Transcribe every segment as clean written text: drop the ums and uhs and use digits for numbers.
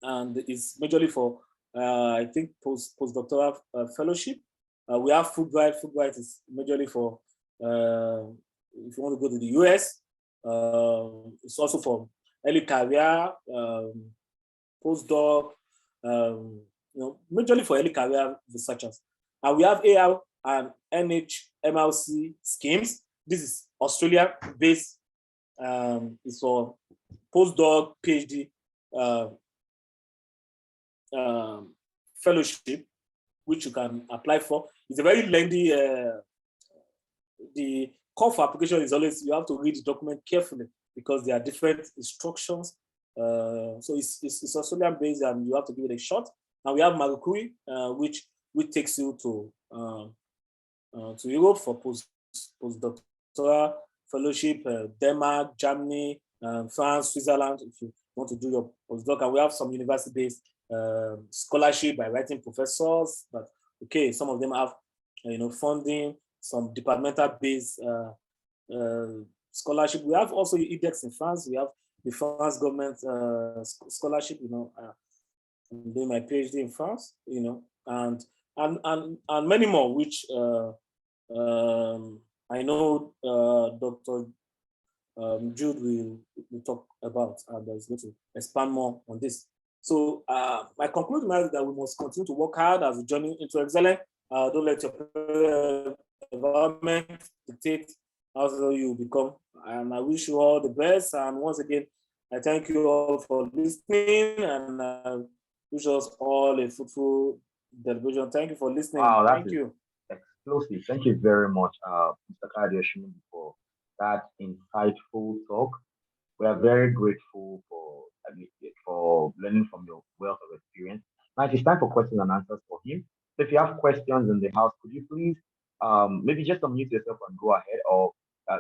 and it's majorly for I think postdoctoral fellowship. We have Fulbright. Fulbright is majorly for if you want to go to the US. It's also for early career, postdoc, majorly for early career researchers. And we have AR and NHMRC schemes. This is Australia-based. It's for postdoc, PhD fellowship, which you can apply for. It's a very lengthy. The call for application is always, you have to read the document carefully because there are different instructions. So it's Australian based, and you have to give it a shot. And we have Marie Curie, which takes you to Europe for postdoctoral fellowship, Denmark, Germany, France, Switzerland, if you want to do your postdoc. And we have some university-based scholarship by writing professors, but okay, some of them have funding, some departmental-based scholarship. We have also IDEX in France. We have the France government scholarship. I'm doing my PhD in France. And many more, which I know Dr. Jude will talk about, and is going to expand more on this. So my conclusion is that we must continue to work hard as a journey into excellence. Don't let your environment dictate how you become. And I wish you all the best. And once again, I thank you all for listening, and I wish us all a fruitful deliberation. Thank you for listening. Wow, thank you. Explosive. Thank you very much, Mr. Adejimi, for that insightful talk. We are very grateful for learning from your wealth of experience. Now it's time for questions and answers for him. So if you have questions in the house, could you please maybe just unmute yourself and go ahead, or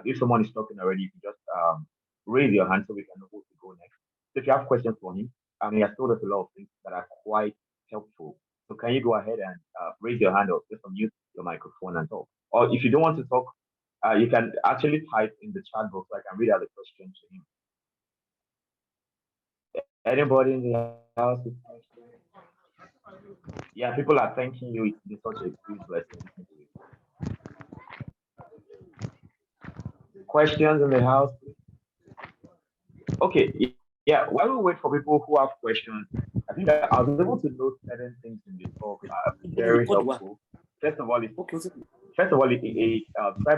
if someone is talking already, you can just raise your hand so we can know who to go next. So if you have questions for him, he has told us a lot of things that are quite helpful. So can you go ahead and raise your hand or just unmute your microphone and talk? Or if you don't want to talk, you can actually type in the chat box so I can read out the question to him. Anybody in the house? Yeah, people are thanking you. It's been such a big blessing. Questions in the house? Okay, yeah, while we wait for people who have questions, I think that I was able to note certain things in the talk that are very helpful. First of all, it start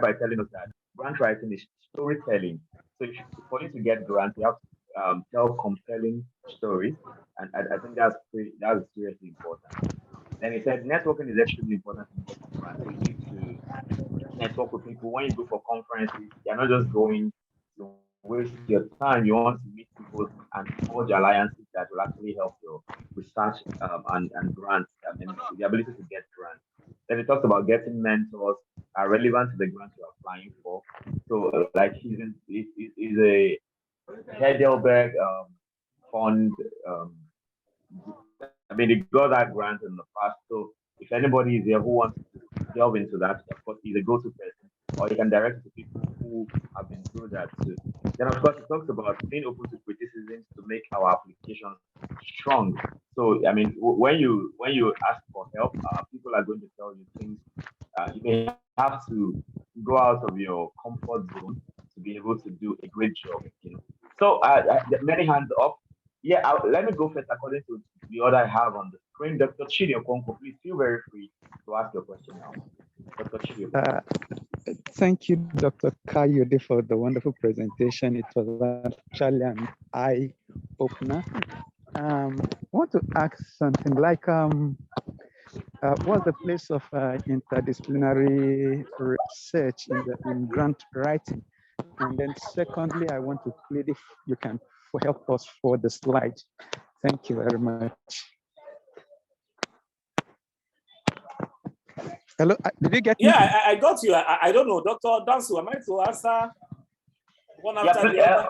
by telling us that grant writing is storytelling. So for you to get grants, you have to tell compelling stories, and I think that's seriously important. Then he said networking is extremely important in getting grants. So you need to network with people. When you go for conferences, you're not just going to waste your time. You want to meet people and forge alliances that will actually help your research and grants, and the ability to get grants. Then he talks about getting mentors are relevant to the grant you're applying for. So like he's a Heidelberg fund. He got that grant in the past. So if anybody is there who wants to delve into that, of course, he's a go-to person, or you can direct it to people who have been through that too. Then, of course, he talks about being open to criticisms to make our applications strong. So, when you ask for help, people are going to tell you things. You may have to go out of your comfort zone to be able to do a great job. So, many hands up. Yeah, let me go first according to the order I have on the screen. Dr. Chidi Okonkwo, please feel very free to ask your question now. Dr. Chidi. Thank you, Dr. Kayode, for the wonderful presentation. It was actually an eye-opener. I want to ask something like, what's the place of interdisciplinary research in grant writing? And then secondly, I want to plead if you can help us for the slide. Thank you very much. Hello, did you get me? Yeah, I got you. I don't know, Dr. Dansu, am I to answer one after the other?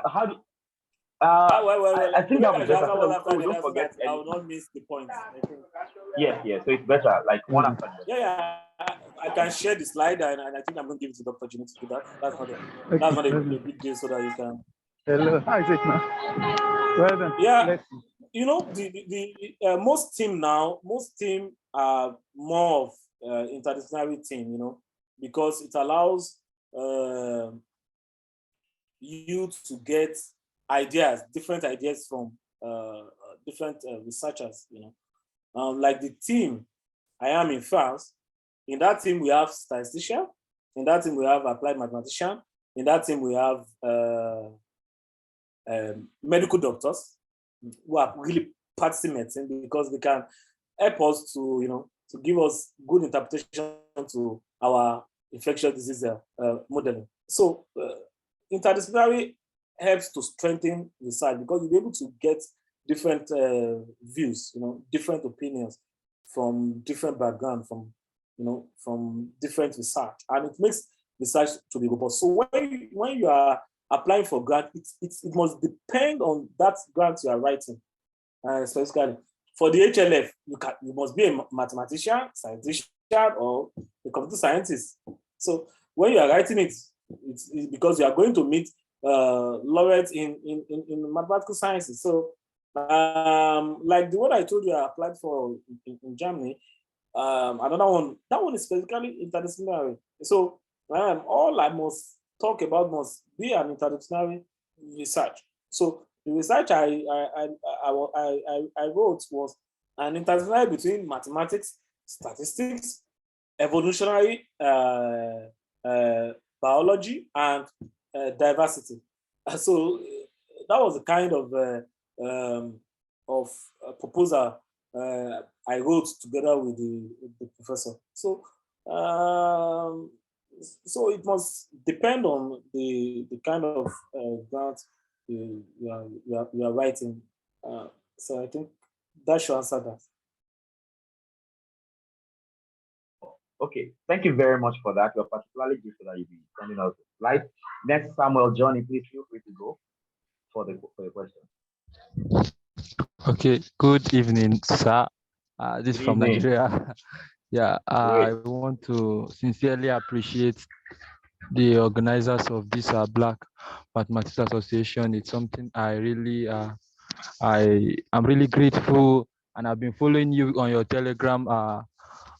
I think that was better. Don't forget, I will not miss the point. Yes. So it's better, like one after the other. Yeah. I can share the slide, and I think I'm going to give it to Dr. Jimmy to do that. That's not a big deal, so that you can. Hello, how is it now? Well done. Yeah. you know, most team are more of interdisciplinary team, you know, because it allows you to get ideas, different ideas from different researchers, you know. Like the team I am in France, in that team we have statistician, in that team we have applied mathematician, in that team we have medical doctors who are really practicing medicine because they can help us to, you know, to give us good interpretation to our infectious disease modeling. So interdisciplinary helps to strengthen research because you'll be able to get different views, you know, different opinions from different background, from, you know, from different research, and it makes research to be robust. So when you are applying for grant, it must depend on that grant you are writing. Specifically for the HLF, you must be a mathematician, scientist, or a computer scientist. So when you are writing it, it's because you are going to meet laureates in mathematical sciences. So like the one I told you I applied for in Germany, another one, that one is specifically interdisciplinary. So all I must talk about must be an interdisciplinary research. So the research I wrote was an interdisciplinary between mathematics, statistics, evolutionary biology, and diversity. So that was the kind of proposal I wrote together with the professor. So so it must depend on the kind of grant you are writing. So I think that should answer that. Okay, thank you very much for that. We're particularly grateful that you'll be sending out the slide. Next, Samuel Johnny, please feel free to go for the question. Okay, good evening, sir. This is from Nigeria. Yeah, I want to sincerely appreciate the organizers of this Black Mathematics Association. It's something I really, I am really grateful, and I've been following you on your Telegram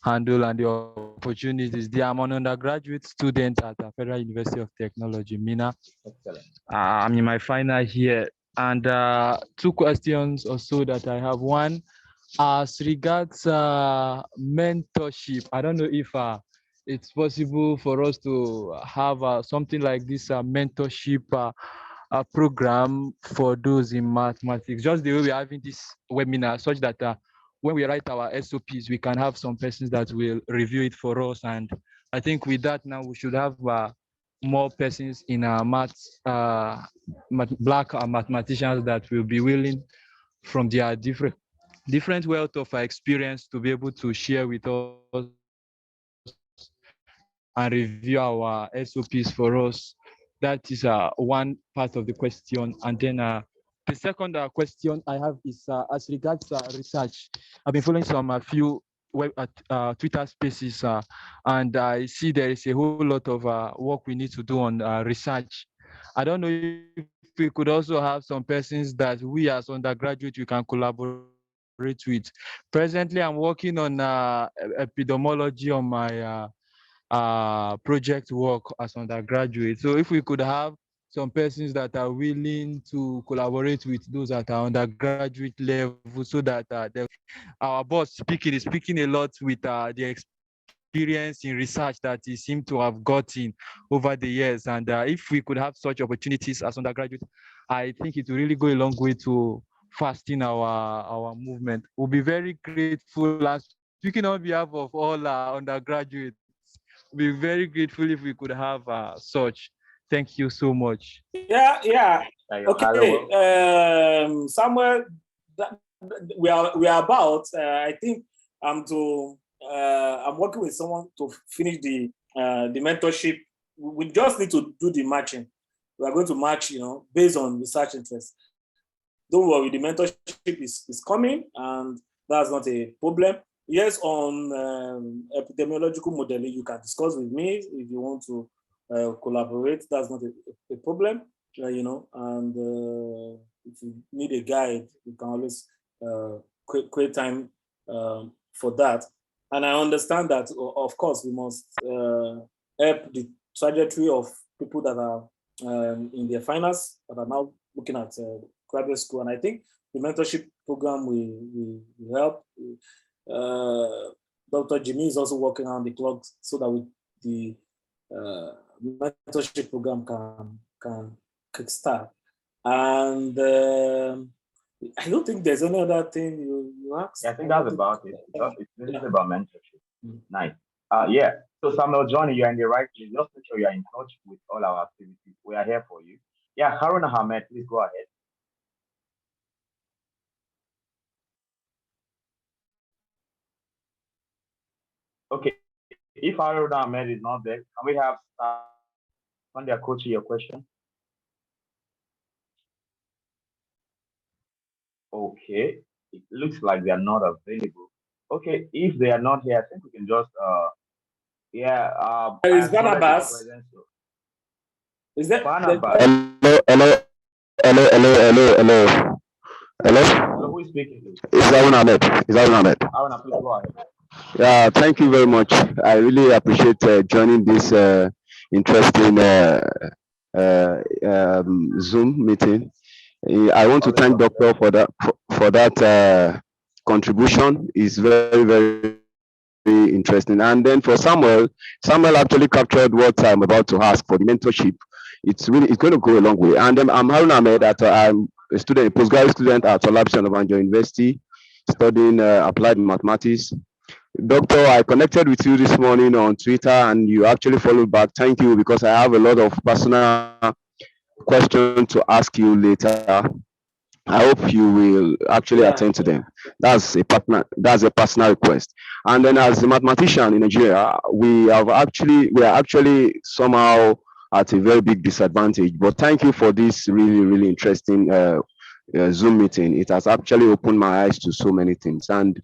handle and the opportunities there. I'm an undergraduate student at the Federal University of Technology, Mina. Excellent. I'm in my final year, and two questions or so that I have. One, as regards mentorship, I don't know if it's possible for us to have something like this mentorship program for those in mathematics, just the way we're having this webinar, such that when we write our SOPs, we can have some persons that will review it for us. And I think with that now, we should have more persons in our Black mathematicians that will be willing from their different wealth of experience to be able to share with us and review our SOPs for us. That is one part of the question. And then the second question I have is as regards research. I've been following a few Twitter spaces, and I see there is a whole lot of work we need to do on research. I don't know if we could also have some persons that we as undergraduate we can collaborate with. Presently, I'm working on epidemiology on my project work as undergraduate. So if we could have some persons that are willing to collaborate with those at our undergraduate level, so that our boss is speaking a lot with the experience in research that he seemed to have gotten over the years. And if we could have such opportunities as undergraduate, I think it will really go a long way to fasten our movement. We'll be very grateful. And speaking on behalf of all undergraduates, we'll be very grateful if we could have such. Thank you so much. Yeah. Okay. Somewhere we are about. I think I'm working with someone to finish the mentorship. We just need to do the matching. We are going to match, you know, based on research interest. Don't worry, the mentorship is coming, and that's not a problem. Yes, on epidemiological modeling, you can discuss with me if you want to collaborate. That's not a problem, you know. And if you need a guide, you can always create time for that. And I understand that, of course, we must help the trajectory of people that are in their finals, that are now looking at graduate school. And I think the mentorship program will help. Dr. Jimmy is also working on the clock so that the mentorship program can kickstart. And I don't think there's any other thing you asked. Yeah, I think that's about it. It's about mentorship. Nice. Yeah. So Samuel, Johnny, you're in the right place. Just make sure you're in touch with all our activities. We are here for you. Yeah, Haruna Ahmed, please go ahead. Okay. If Haruna Ahmed is not there, can we have Sunday Kochi your question? Okay. It looks like they are not available. Okay, if they are not here, I think we can just yeah, Is Barnabas? Is that Barnabas? Hello. Who is speaking? Is Haruna Ahmed? Haruna, please go ahead. Yeah, thank you very much. I really appreciate joining this interesting Zoom meeting. I want to thank Doctor for that contribution. It's very, very interesting. And then for Samuel actually captured what I'm about to ask for the mentorship. It's going to go a long way. And then I'm Haruna Ahmed. I'm a student, a postgraduate student at Olabisi Onabanjo University, studying applied mathematics. Doctor, I connected with you this morning on Twitter and you actually followed back. Thank you, because I have a lot of personal questions to ask you later. I hope you will actually attend to them. That's a personal request. And then as a mathematician in Nigeria, we are actually somehow at a very big disadvantage. But thank you for this really, really interesting Zoom meeting. It has actually opened my eyes to so many things. And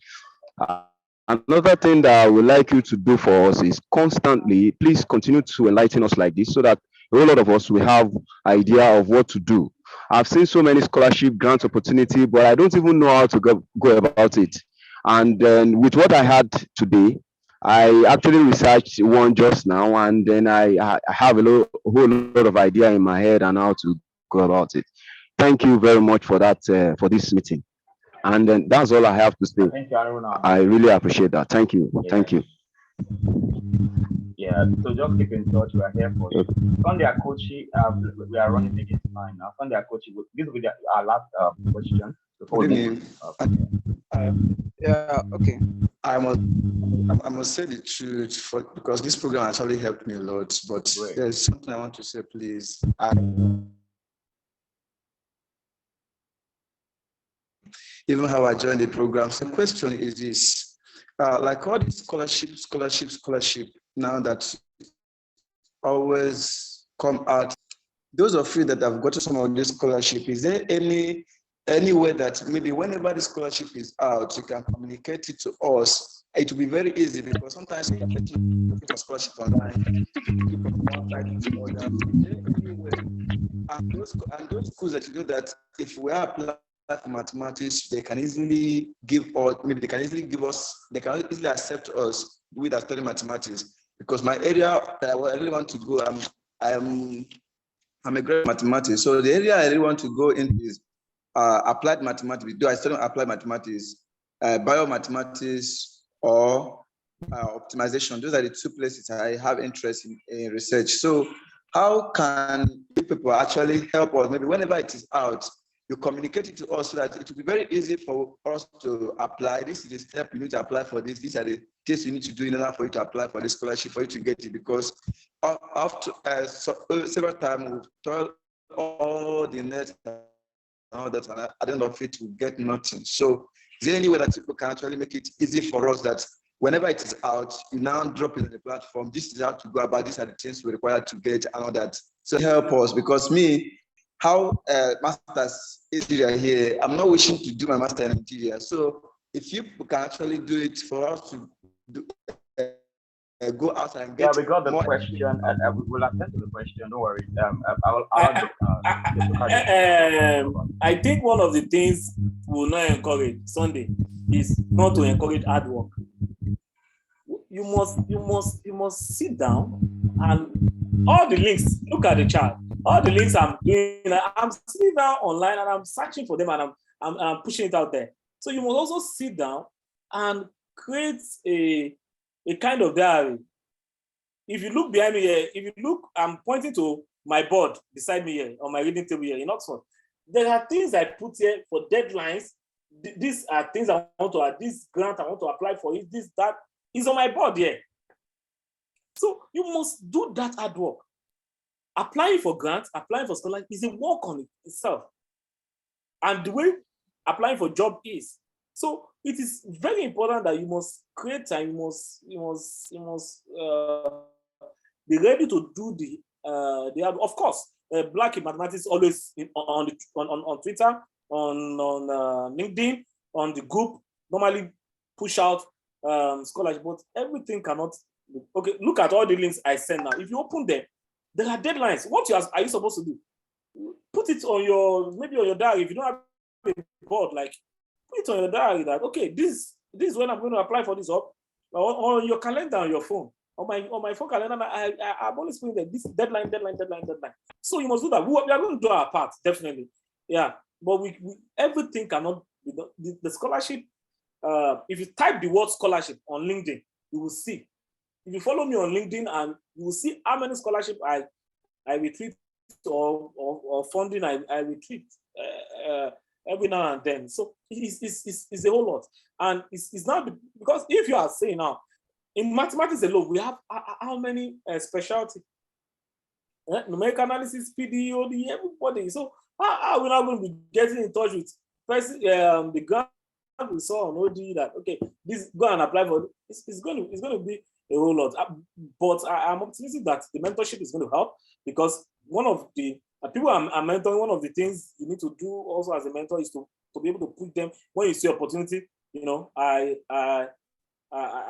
another thing that I would like you to do for us is constantly, please continue to enlighten us like this so that a whole lot of us will have idea of what to do. I've seen so many scholarship grant opportunity, but I don't even know how to go about it. And then with what I had today, I actually researched one just now, and then I have a whole lot of idea in my head on how to go about it. Thank you very much for that, for this meeting. And then that's all I have to say. Thank you, Aruna. I really appreciate that. Thank you. Yeah. Thank you. Yeah, so just keep in touch. We are here for you. Sunday Kochi, we are running against time now. Sunday Kochi, this will be our last question. Yeah, okay. I must say the truth because this program actually helped me a lot. But there's something I want to say, please. Even how I joined the program. So the question is this: like all these scholarship. Now that always come out. Those of you that have gotten some of this scholarship, is there any way that maybe whenever the scholarship is out, you can communicate it to us? It will be very easy because sometimes you are looking for scholarship online. And those schools that you know that if we are applying for mathematics, they can easily give, or maybe they can easily give us, they can easily accept us with our study mathematics. Because my area that I really want to go, I'm a great mathematician. So the area I really want to go into is applied mathematics. Do I study applied mathematics, biomathematics, or optimization? Those are the two places I have interest in research. So how can people actually help us? Maybe whenever it is out, you communicate it to us so that it will be very easy for us to apply. This is the step you need to apply for this. These are the things you need to do in order for you to apply for this scholarship, for you to get it. Because after several times we've told all the net and all that, and at the end of it, we get nothing. So is there any way that people can actually make it easy for us that whenever it is out, you now drop it on the platform, this is how to go about, these are the things we require to get and all that. So help us, because me, how masters is here, I'm not wishing to do my master in Nigeria. So if you can actually do it for us to do go out and Yeah, get we got the more. question. We'll attend to the question. Don't worry. I'll I, Dr. I think one of the things we will not encourage Sunday is not to encourage hard work. You must sit down and all the links. Look at the chart. All the links I'm doing, I'm sitting down online and I'm searching for them and I'm pushing it out there. So you must also sit down and create a kind of diary. If you look behind me here, I'm pointing to my board beside me here on my reading table here in Oxford. There are things I put here for deadlines. These are things I want to add. This grant I want to apply for it. This, that is on my board here. So you must do that hard work. Applying for grants, applying for scholarship is a work on itself. And the way applying for job is. So it is very important that you must create time. You must be ready to do the of course. Black in mathematics always on Twitter, on LinkedIn, on the group normally push out scholarship, but everything cannot. Okay, look at all the links I send now. If you open them, there are deadlines. What are you supposed to do? Put it on your diary. If you don't have a board, like put it on your diary that okay, this is when I'm going to apply for this up, or on your calendar on your phone. On my phone calendar, I'm always putting that this deadline. So you must do that. We are going to do our part, definitely. Yeah, but we everything cannot be done. The scholarship. If you type the word scholarship on LinkedIn, you will see. If you follow me on LinkedIn, and you will see how many scholarship I retreat or funding I retreat every now and then. So it's a whole lot, and it's not because if you are saying now in mathematics alone we have how many specialty, numerical analysis, PD, OD, everybody. So how are we not going to be getting in touch with the grant we saw on OD that okay, this go and apply for it's going to be a whole lot. But I'm optimistic that the mentorship is going to help, because one of the people I'm mentoring, one of the things you need to do also as a mentor is to be able to put them when you see opportunity. You know, I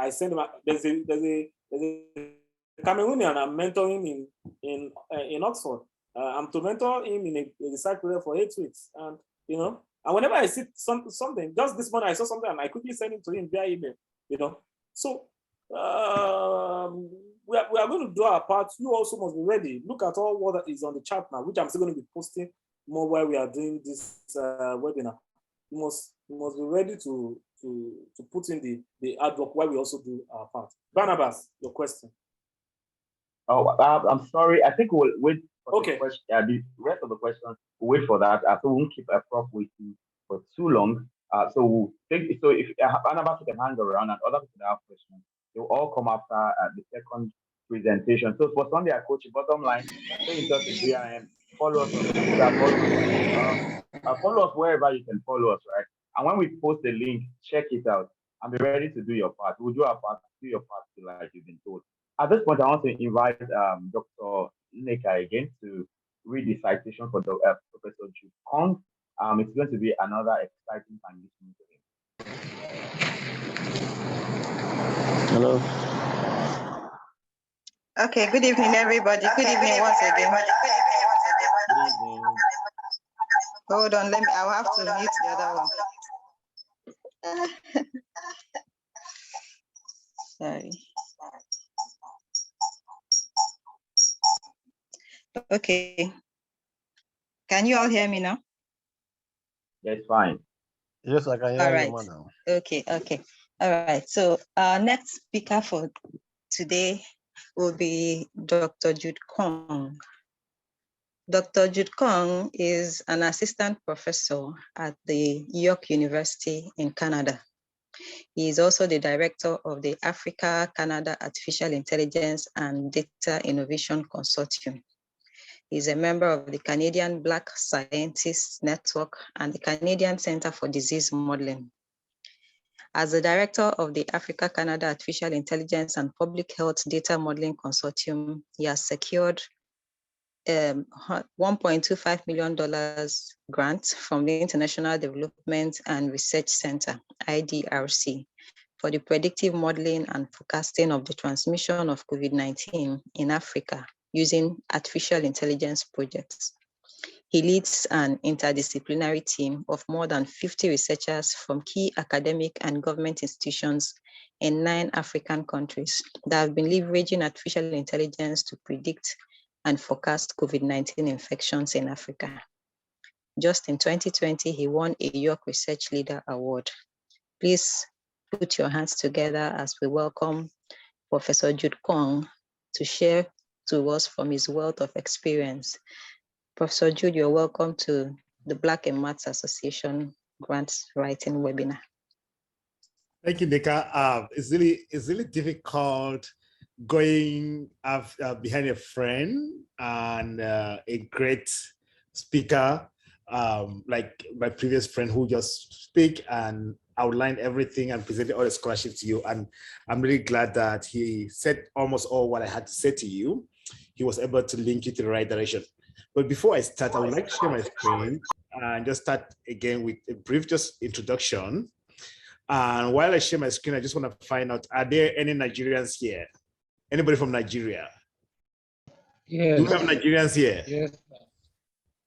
send them. There's a Cameroonian I'm mentoring in Oxford. I'm to mentor him in a research period for 8 weeks, and you know, and whenever I see something, just this morning I saw something and I quickly send it to him via email. You know, so we are going to do our part. You also must be ready. Look at all what is on the chat now, which I'm still going to be posting more while we are doing this webinar. You must be ready to put in the hard work while we also do our part. Barnabas, your question. Oh, I'm sorry. I think we'll wait for okay. the question. The rest of the questions, we'll wait for that. So we won't keep a prof with you for too long. So we'll take. So if Barnabas can hang around and other people have questions, they'll all come after the second presentation. So for Sunday, I coach. Bottom line, stay in touch with BIM. Follow us on Twitter. Follow us wherever you can follow us, right? And when we post the link, check it out and be ready to do your part. We'll do our part. Do your part like you've been told. At this point, I want to invite Dr. Neka again to read the citation for Professor Jude Kong. It's going to be another exciting time listening to him. Hello. Okay, good evening, everybody. Good evening once again. Good evening. Hold on, I'll have to mute the other one. Sorry. Okay. Can you all hear me now? Yes, fine. Yes, I can hear you, madam. Okay. All right. So our next speaker for today will be Dr. Jude Kong. Dr. Jude Kong is an assistant professor at the York University in Canada. He is also the director of the Africa-Canada Artificial Intelligence and Data Innovation Consortium. He's a member of the Canadian Black Scientists Network and the Canadian Center for Disease Modeling. As the director of the Africa-Canada Artificial Intelligence and Public Health Data Modeling Consortium, he has secured $1.25 million grant from the International Development and Research Center, IDRC, for the predictive modeling and forecasting of the transmission of COVID-19 in Africa using artificial intelligence projects. He leads an interdisciplinary team of more than 50 researchers from key academic and government institutions in 9 African countries that have been leveraging artificial intelligence to predict and forecast COVID-19 infections in Africa. Just in 2020, he won a York Research Leader Award. Please put your hands together as we welcome Professor Jude Kong to share to us from his wealth of experience. Professor Jude, you're welcome to the Black and Maths Association Grants Writing webinar. Thank you, Nika. It's really difficult going behind a friend and a great speaker like my previous friend who just speak and outlined everything and presented all the scholarship to you. And I'm really glad that he said almost all what I had to say to you. He was able to link you to the right direction. But before I start, I would like to share my screen and just start again with a brief just introduction. And while I share my screen, I just want to find out, are there any Nigerians here? Anybody from Nigeria? Yes. Do we have Nigerians here? Yes.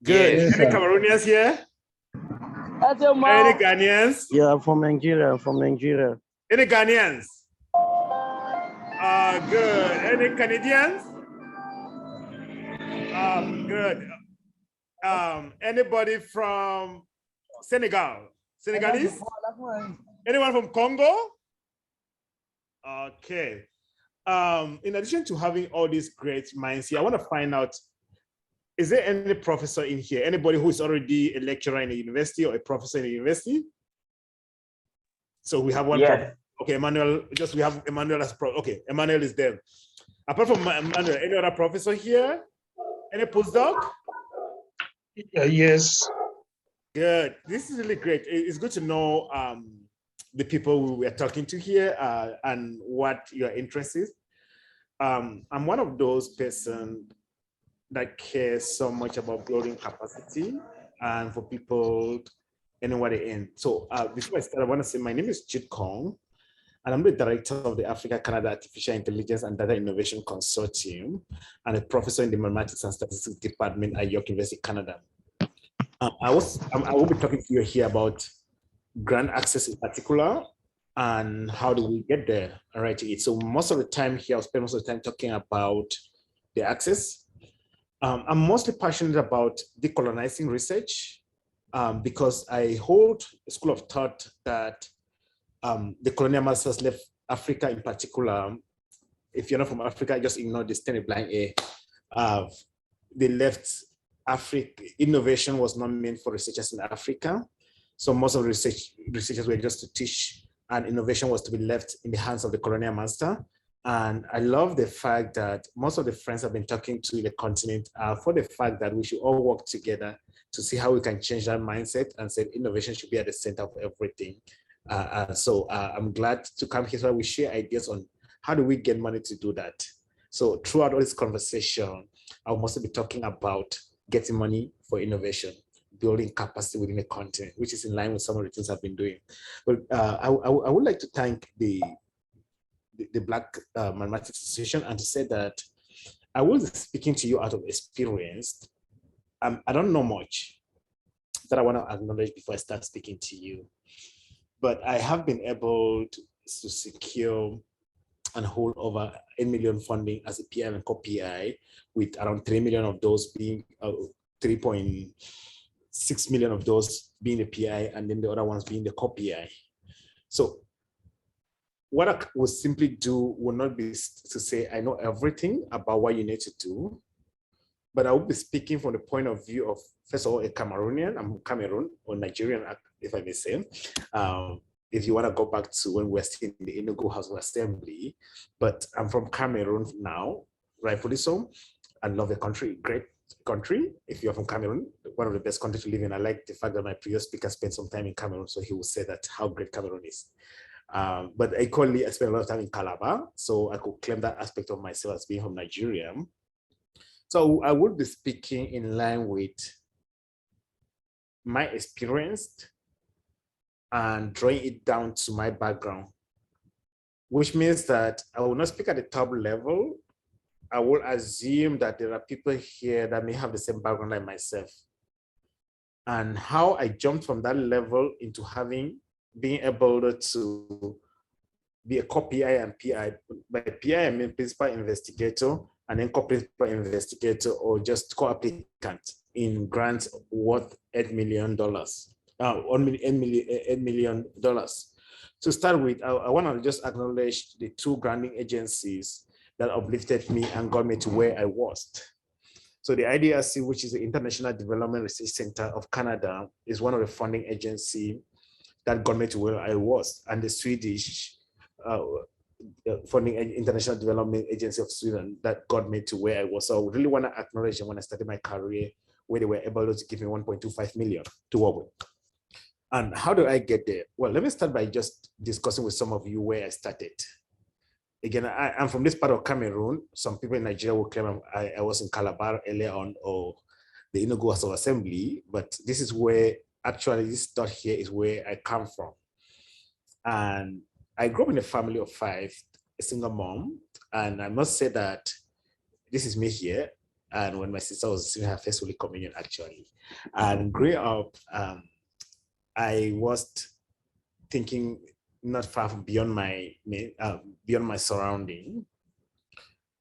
Good. Yes, Any sir. Cameroonians here? Any Ghanaians? Yeah, I'm from Nigeria. I'm from Nigeria. Any Ghanaians? Good. Any Canadians? Good. Anybody from Senegal? Senegalese? Anyone from Congo? Okay. In addition to having all these great minds here, I want to find out, is there any professor in here? Anybody who is already a lecturer in a university or a professor in a university? So we have one. Yes. Okay, Emmanuel, we have Emmanuel as pro. Okay, Emmanuel is there. Apart from Emmanuel, any other professor here? Any postdoc? Yes. Good. This is really great. It's good to know the people we are talking to here and what your interest is. I'm one of those persons that cares so much about building capacity and for people anywhere they in. So before I start, I want to say my name is Jude Kong, and I'm the director of the Africa-Canada Artificial Intelligence and Data Innovation Consortium and a professor in the Mathematics and Statistics Department at York University, Canada. I will be talking to you here about grant access in particular and how do we get there. All right. So most of the time here, I'll spend most of the time talking about the access. I'm mostly passionate about decolonizing research because I hold a school of thought that the colonial masters left Africa in particular. If you're not from Africa, just ignore this, turn a blind eye. They left Africa. Innovation was not meant for researchers in Africa. So most of the researchers were just to teach, and innovation was to be left in the hands of the colonial master. And I love the fact that most of the friends I've been talking to in the continent are for the fact that we should all work together to see how we can change that mindset and say innovation should be at the center of everything. So I'm glad to come here so we share ideas on how do we get money to do that. So throughout all this conversation, I'll mostly be talking about getting money for innovation, building capacity within the continent, which is in line with some of the things I've been doing. But I would like to thank the Black Mathematics Association and to say that I was speaking to you out of experience. I don't know much that I want to acknowledge before I start speaking to you, but I have been able to secure and hold over 8 million funding as a PI and co-PI, with around 3 million of those being 3.6 million of those being the PI, and then the other ones being the co-PI. So what I will simply do will not be to say I know everything about what you need to do, but I will be speaking from the point of view of, first of all, a Cameroonian. I'm Cameroon or Nigerian, if I may say. If you want to go back to when we're still in the Enugu House of Assembly, but I'm from Cameroon now, rightfully so. I love the country, great country. If you're from Cameroon, one of the best countries to live in. I like the fact that my previous speaker spent some time in Cameroon, so he will say that how great Cameroon is. But equally, I spent a lot of time in Calabar, so I could claim that aspect of myself as being from Nigeria. So I would be speaking in line with my experience and drawing it down to my background which means that I will not speak at the top level. I will assume that there are people here that may have the same background like myself. And how I jumped from that level into being able to be a co-PI and PI. By PI, I mean principal investigator, and then co-principal investigator, or just co-applicant in grants worth $8 million. $8 million. To start with, I want to just acknowledge the two granting agencies that uplifted me and got me to where I was. So the IDRC, which is the International Development Research Center of Canada, is one of the funding agencies that got me to where I was, and the Swedish funding International Development Agency of Sweden that got me to where I was. So I really want to acknowledge them when I started my career, where they were able to give me 1.25 million to work with. And how do I get there? Well, let me start by just discussing with some of you where I started. Again, I'm from this part of Cameroon. Some people in Nigeria will claim I was in Calabar earlier on, or the Enugu House of Assembly, but this is where, actually this dot here is where I come from. And I grew up in a family of 5, a single mom, and I must say that this is me here. And when my sister was receiving her first Holy Communion, actually, and growing up, I was thinking not far from beyond my surrounding.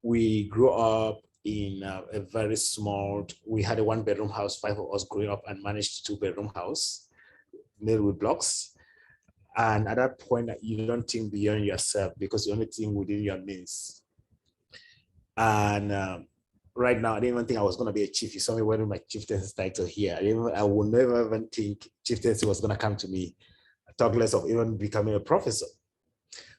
We grew up in a very small. We had a 1-bedroom house, 5 of us growing up, and managed a 2-bedroom house made with blocks. And at that point, you don't think beyond yourself because you only think within your means. And right now, I didn't even think I was going to be a chief. You saw me wearing my chieftaincy title here. I would never even think chieftaincy was going to come to me, talk less of even becoming a professor.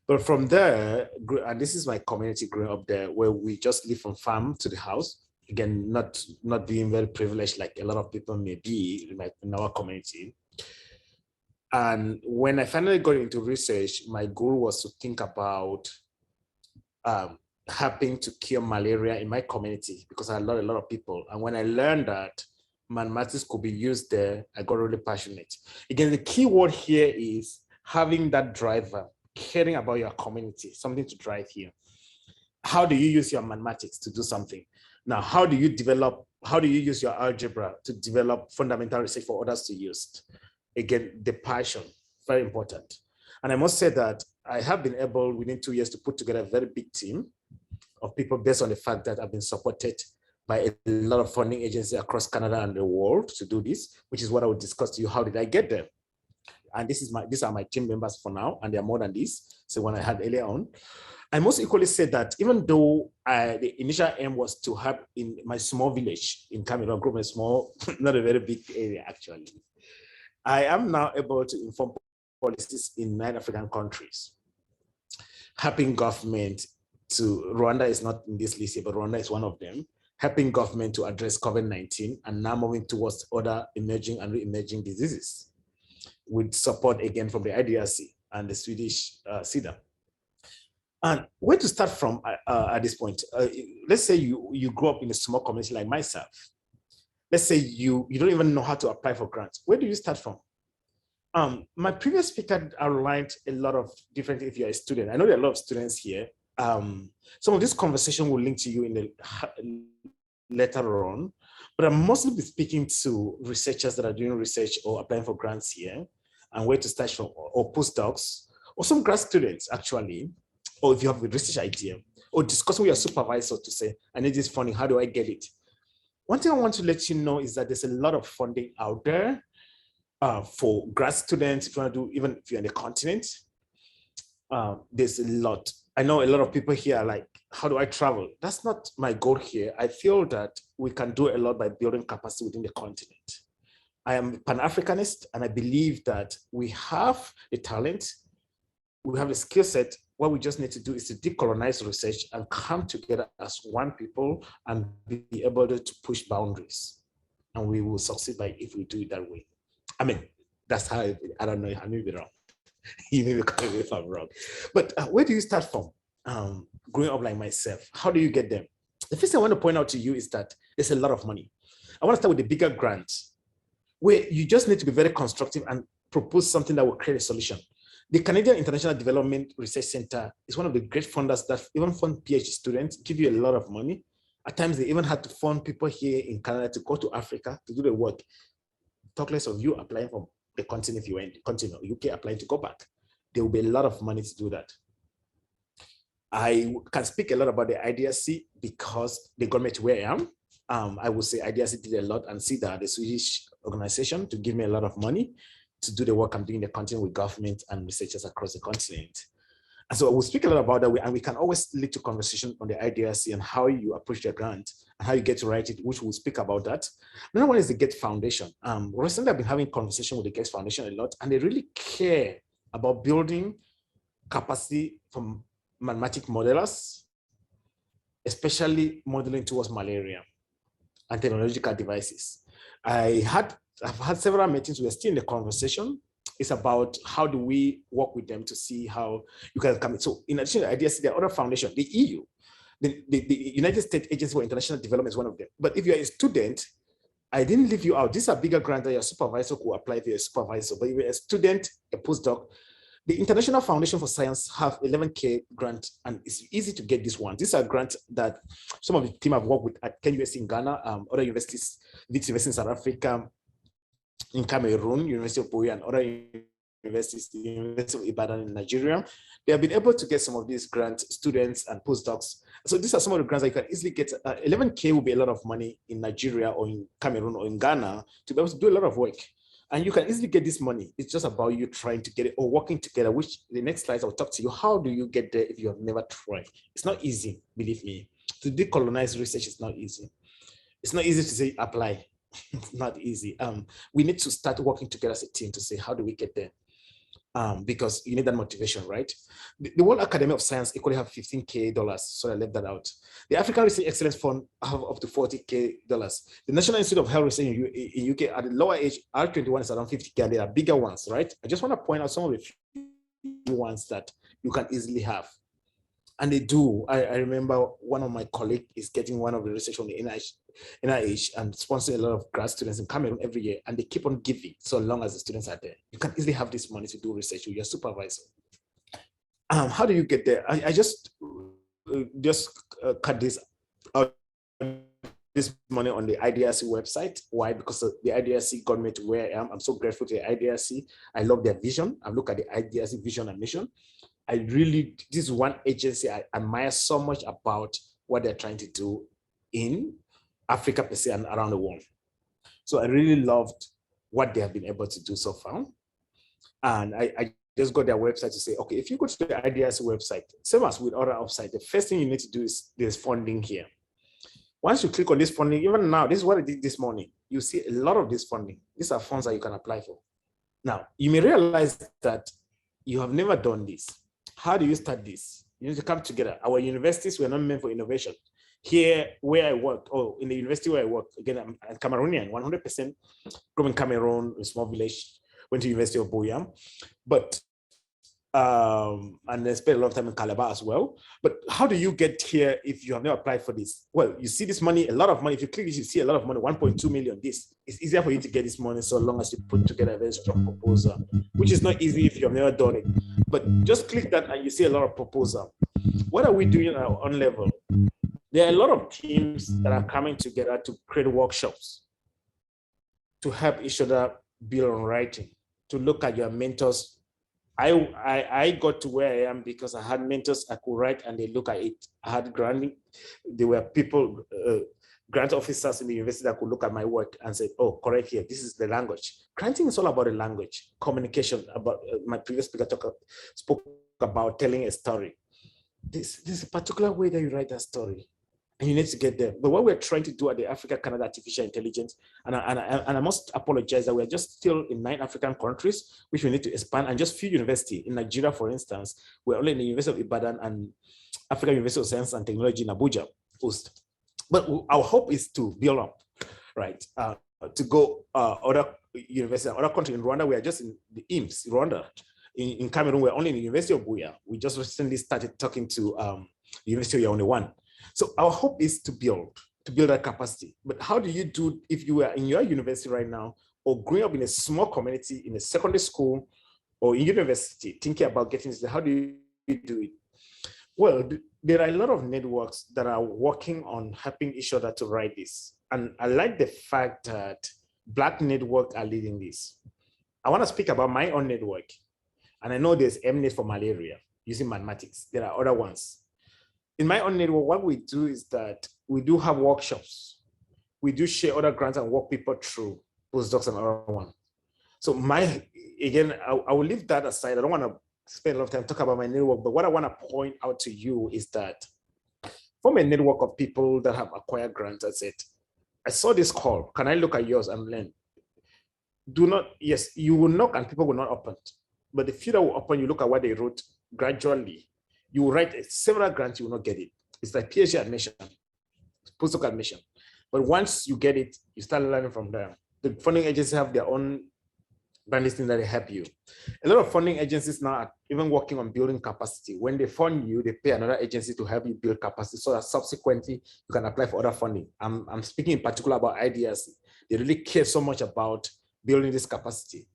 But from there, and this is my community growing up there, where we just live from farm to the house. Again, not being very privileged like a lot of people may be in our community. And when I finally got into research, my goal was to think about helping to cure malaria in my community because I love a lot of people. And when I learned that mathematics could be used there, I got really passionate. Again, the key word here is having that driver, caring about your community, something to drive here. How do you use your mathematics to do something? Now, how do you use your algebra to develop fundamental research for others to use? Again, the passion, very important. And I must say that I have been able within 2 years to put together a very big team of people based on the fact that I've been supported by a lot of funding agencies across Canada and the world to do this, which is what I will discuss to you. How did I get there? And these are my team members for now, and they're more than this. So when I had earlier on, I must equally say that even though the initial aim was to have in my small village in Cameroon, group a small, not a very big area actually, I am now able to inform policies in 9 African countries, helping government to, Rwanda is not in this list here, but Rwanda is one of them, helping government to address COVID-19 and now moving towards other emerging and re-emerging diseases with support again from the IDRC and the Swedish CIDA. And where to start from at this point? Let's say you grew up in a small community like myself. Let's say you don't even know how to apply for grants. Where do you start from? My previous speaker outlined a lot of different, if you're a student, I know there are a lot of students here. Some of this conversation will link to you in the later on, but I'm mostly be speaking to researchers that are doing research or applying for grants here and where to start from, or postdocs, or some grad students actually, or if you have a research idea, or discussing with your supervisor to say, I need this funding, how do I get it? One thing I want to let you know is that there's a lot of funding out there for grad students, if you want to do, even if you're in the continent, there's a lot. I know a lot of people here are like, how do I travel? That's not my goal here. I feel that we can do a lot by building capacity within the continent. I am Pan-Africanist, and I believe that we have the talent, we have the skill set. What we just need to do is to decolonize research and come together as one people and be able to push boundaries. And we will succeed by if we do it that way. I mean, that's how, I don't know, I may be wrong. You may be correct if I'm wrong. But where do you start from? Growing up like myself, how do you get them? The first thing I want to point out to you is that there's a lot of money. I want to start with the bigger grant, where you just need to be very constructive and propose something that will create a solution. The Canadian International Development Research Center is one of the great funders that even fund PhD students, give you a lot of money. At times, they even had to fund people here in Canada to go to Africa to do the work. Talk less of you applying from the continent if you were in the continent, UK applying to go back. There will be a lot of money to do that. I can speak a lot about the IDRC because they got me to where I am. I would say IDRC did a lot, and CIDA, the Swedish organization, to give me a lot of money to do the work I'm doing in the continent with government and researchers across the continent. And so we'll speak a lot about that, and we can always lead to conversation on the IDRC and how you approach the grant and how you get to write it, which we'll speak about that. Another one is the GET Foundation. Recently, I've been having conversation with the GET Foundation a lot, and they really care about building capacity from mathematic modelers, especially modeling towards malaria and technological devices. I've had several meetings. We're still in the conversation. It's about how do we work with them to see how you can come in. So in addition to IDRC, there are other foundations, the EU, the United States Agency for International Development is one of them. But if you're a student, I didn't leave you out. These are bigger grants that your supervisor could apply if you're a supervisor. But if you're a student, a postdoc, the International Foundation for Science have 11K grant, and it's easy to get these ones. These are grants that some of the team have worked with at KUSC in Ghana, other universities, Wits University in South Africa, in Cameroon, University of Buea, and other universities, the University of Ibadan in Nigeria. They have been able to get some of these grants, students and postdocs. So these are some of the grants that you can easily get. 11K will be a lot of money in Nigeria or in Cameroon or in Ghana to be able to do a lot of work. And you can easily get this money. It's just about you trying to get it or working together, which the next slides I'll talk to you. How do you get there if you have never tried? It's not easy, believe me. To decolonize research is not easy. It's not easy to say apply. It's not easy. We need to start working together as a team to say, how do we get there? Because you need that motivation, right? The World Academy of Science equally have $15K, so I left that out. The African Research Excellence Fund have up to $40K. The National Institute of Health Research in UK at the lower age, R21 is around 50K, and there are bigger ones, right? I just want to point out some of the few ones that you can easily have. And they do. I remember one of my colleagues is getting one of the research on the NIH and sponsoring a lot of grad students in Cameroon every year, and they keep on giving so long as the students are there. You can easily have this money to do research with your supervisor. How do you get there? I just cut this out, this money on the IDRC website. Why? Because the IDRC got me to where I am. I'm so grateful to the IDRC. I love their vision. I look at the IDRC vision and mission. This is one agency I admire so much about what they're trying to do in Africa per se and around the world. So I really loved what they have been able to do so far. And I just got their website to say, okay, if you go to the IDRC website, same as with other websites, the first thing you need to do is there's funding here. Once you click on this funding, even now, this is what I did this morning. You see a lot of this funding. These are funds that you can apply for. Now, you may realize that you have never done this. How do you start this? You need to come together. Our universities were not meant for innovation. Here, where I work, or in the university where I work, again, I'm Cameroonian, 100% grew in Cameroon, a small village, went to University of Buea, but and I spent a lot of time in Calabar as well. But how do you get here if you have never applied for this? Well, you see this money, a lot of money. If you click this, you see a lot of money, 1.2 million. This it's easier for you to get this money so long as you put together a very strong proposal, which is not easy if you have never done it. But just click that and you see a lot of proposal. What are we doing at our own level? There are a lot of teams that are coming together to create workshops to help each other build on writing, to look at your mentors. I got to where I am because I had mentors I could write and they look at it. I had granting. There were people, grant officers in the university that could look at my work and say, oh, correct here, this is the language. Granting is all about the language, communication. About my previous speaker spoke about telling a story. This is a particular way that you write that story. And you need to get there. But what we're trying to do at the Africa Canada Artificial Intelligence, and I must apologize that we're just still in 9 African countries, which we need to expand, and just few universities. In Nigeria, for instance, we're only in the University of Ibadan and African University of Science and Technology in Abuja. But our hope is to build up, right? To go other universities, other countries. In Rwanda, we are just in the IMS, Rwanda. In Cameroon, we're only in the University of Buea. We just recently started talking to the University of Yaoundé. So our hope is to build that capacity. But how do you do if you are in your university right now or growing up in a small community in a secondary school or in university thinking about getting this, how do you do it? Well, there are a lot of networks that are working on helping each other to write this. And I like the fact that Black networks are leading this. I want to speak about my own network. And I know there's MNet for malaria using mathematics. There are other ones. In my own network, what we do is that we do have workshops. We do share other grants and walk people through postdocs and other one. So again, I will leave that aside. I don't want to spend a lot of time talking about my network, but what I want to point out to you is that from a network of people that have acquired grants, I said, I saw this call. Can I look at yours and learn? Do not, yes, you will knock and people will not open. But the few that will open, you look at what they wrote gradually. You will write several grants, you will not get it. It's like PhD admission, postdoc admission. But once you get it, you start learning from there. The funding agencies have their own brand thing that they help you. A lot of funding agencies now are even working on building capacity. When they fund you, they pay another agency to help you build capacity so that subsequently you can apply for other funding. I'm speaking in particular about ideas. They really care so much about building this capacity.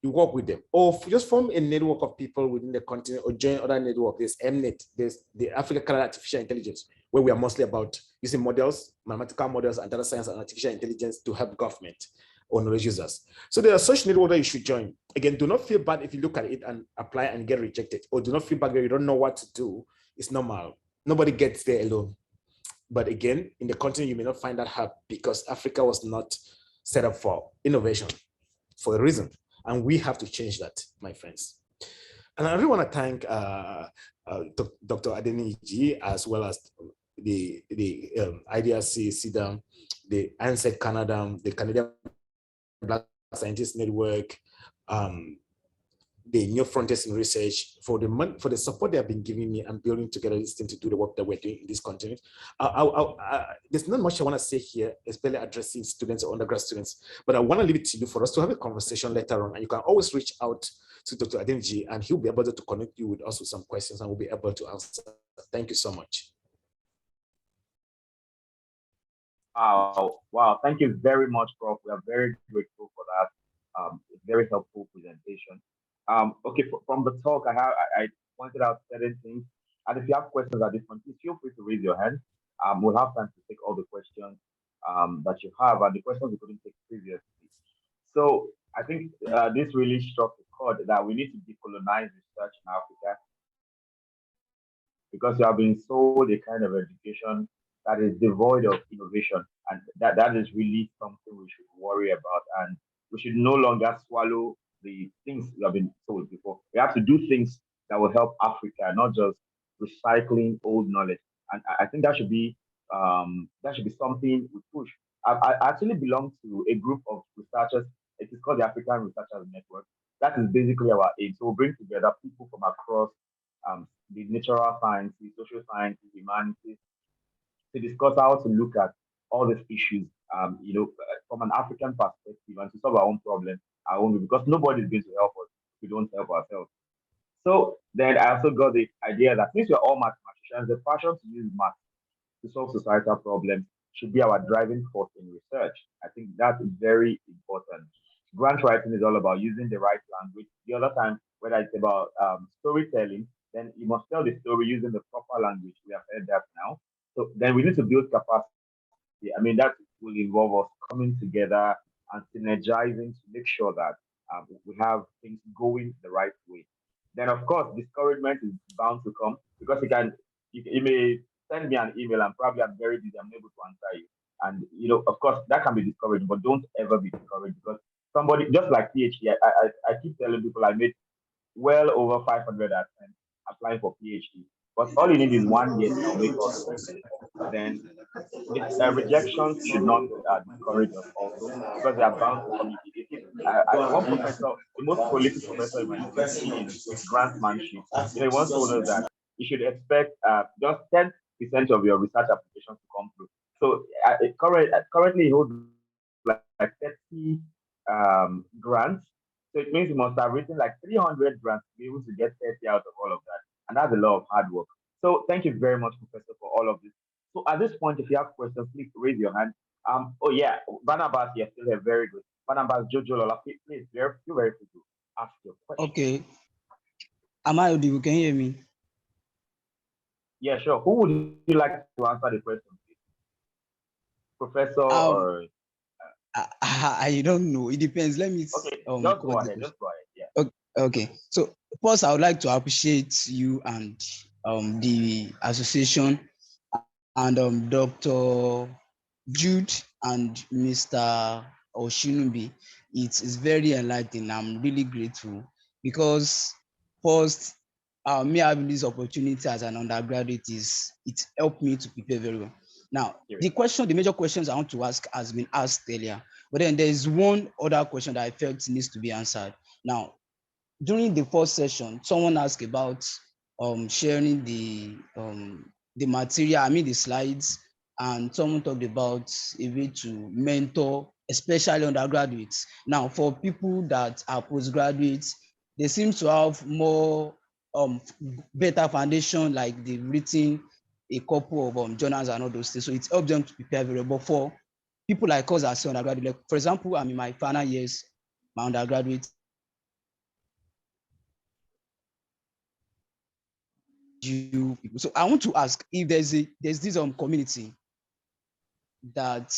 You work with them, or just form a network of people within the continent, or join other network. There's MNet, there's the African Canada Artificial Intelligence, where we are mostly about using models, mathematical models, and data science and artificial intelligence to help government or knowledge users. So there are such networks that you should join. Again, do not feel bad if you look at it and apply and get rejected, or do not feel bad that you don't know what to do. It's normal. Nobody gets there alone. But again, in the continent, you may not find that help because Africa was not set up for innovation for a reason. And we have to change that, my friends. And I really want to thank Dr. Adeniji, as well as the IDRC, CIDAM, the ANSET Canada, the Canadian Black Scientists Network, the New Frontiers in Research for the support they have been giving me and building together this team to do the work that we're doing in this continent. There's not much I want to say here, especially addressing students or undergrad students, but I want to leave it to you for us to have a conversation later on. And you can always reach out to Dr. Adeniji and he'll be able to connect you with us with some questions and we'll be able to answer. Thank you so much. Wow. Thank you very much, Prof. We are very grateful for that. Very helpful presentation. Okay, from the talk, I pointed out certain things. And if you have questions at this point, please feel free to raise your hand. We'll have time to take all the questions that you have and the questions we couldn't take previously. So I think this really struck the chord that we need to decolonize research in Africa because we have been sold a kind of education that is devoid of innovation. And that is really something we should worry about. And we should no longer swallow the things we have been told before. We have to do things that will help Africa, not just recycling old knowledge. And I think that should be something we push. I actually belong to a group of researchers. It is called the African Researchers Network. That is basically our aim. So we bring together people from across the natural sciences, social sciences, humanities, to discuss how to look at all these issues, from an African perspective and to solve our own problems, our own, because nobody is going to help us if we don't help ourselves. So then I also got the idea that since we're all mathematicians, the passion to use math to solve societal problems should be our driving force in research. I think that's very important. Grant writing is all about using the right language. The other time, whether it's about storytelling, then you must tell the story using the proper language. We have heard that now. So then we need to build capacity. I mean, that will involve us coming together and synergizing to make sure that we have things going the right way. Then, of course, discouragement is bound to come because you may send me an email and probably I'm very busy, I'm unable to answer you. And, of course, that can be discouraging, but don't ever be discouraged because somebody, just like PhD, I keep telling people I made well over 500 attempts applying for PhD. But all you need is 1 year to make all the difference. Then rejections should not discourage us also because they are bound to come. One professor, the most prolific professor in my university in grantsmanship, he once told us that you should expect just 10% of your research applications to come through. So currently he holds like 30 grants. So it means you must have written like 300 grants to be able to get 30 out of all of that. And that's a lot of hard work. So thank you very much, Professor, for all of this. So at this point, if you have questions, please raise your hand. Oh yeah, Barnabas, you're still here. Very good. Barnabas, Jojo, Lola, please, feel very free to ask your question. Okay. Am I audible? Can you hear me? Yeah, sure. Who would you like to answer the question, please? Professor or I don't know. It depends. Let me okay, just go quote the ahead. question. Just go ahead. Yeah. Okay. So first, I would like to appreciate you and the association and Dr. Jude and Mr. Oshinubi. It is very enlightening. I'm really grateful because first, me having this opportunity as an undergraduate it helped me to prepare very well. Now, the major questions I want to ask has been asked earlier, but then there is one other question that I felt needs to be answered. Now, during the first session, someone asked about sharing the material, I mean the slides, and someone talked about a way to mentor, especially undergraduates. Now, for people that are postgraduates, they seem to have more better foundation, like they've written a couple of journals and all those things. So it's helped them to prepare very well. But for people like us as undergraduate, like for example, I'm in my final years, my undergraduate. People. So I want to ask if there's this community that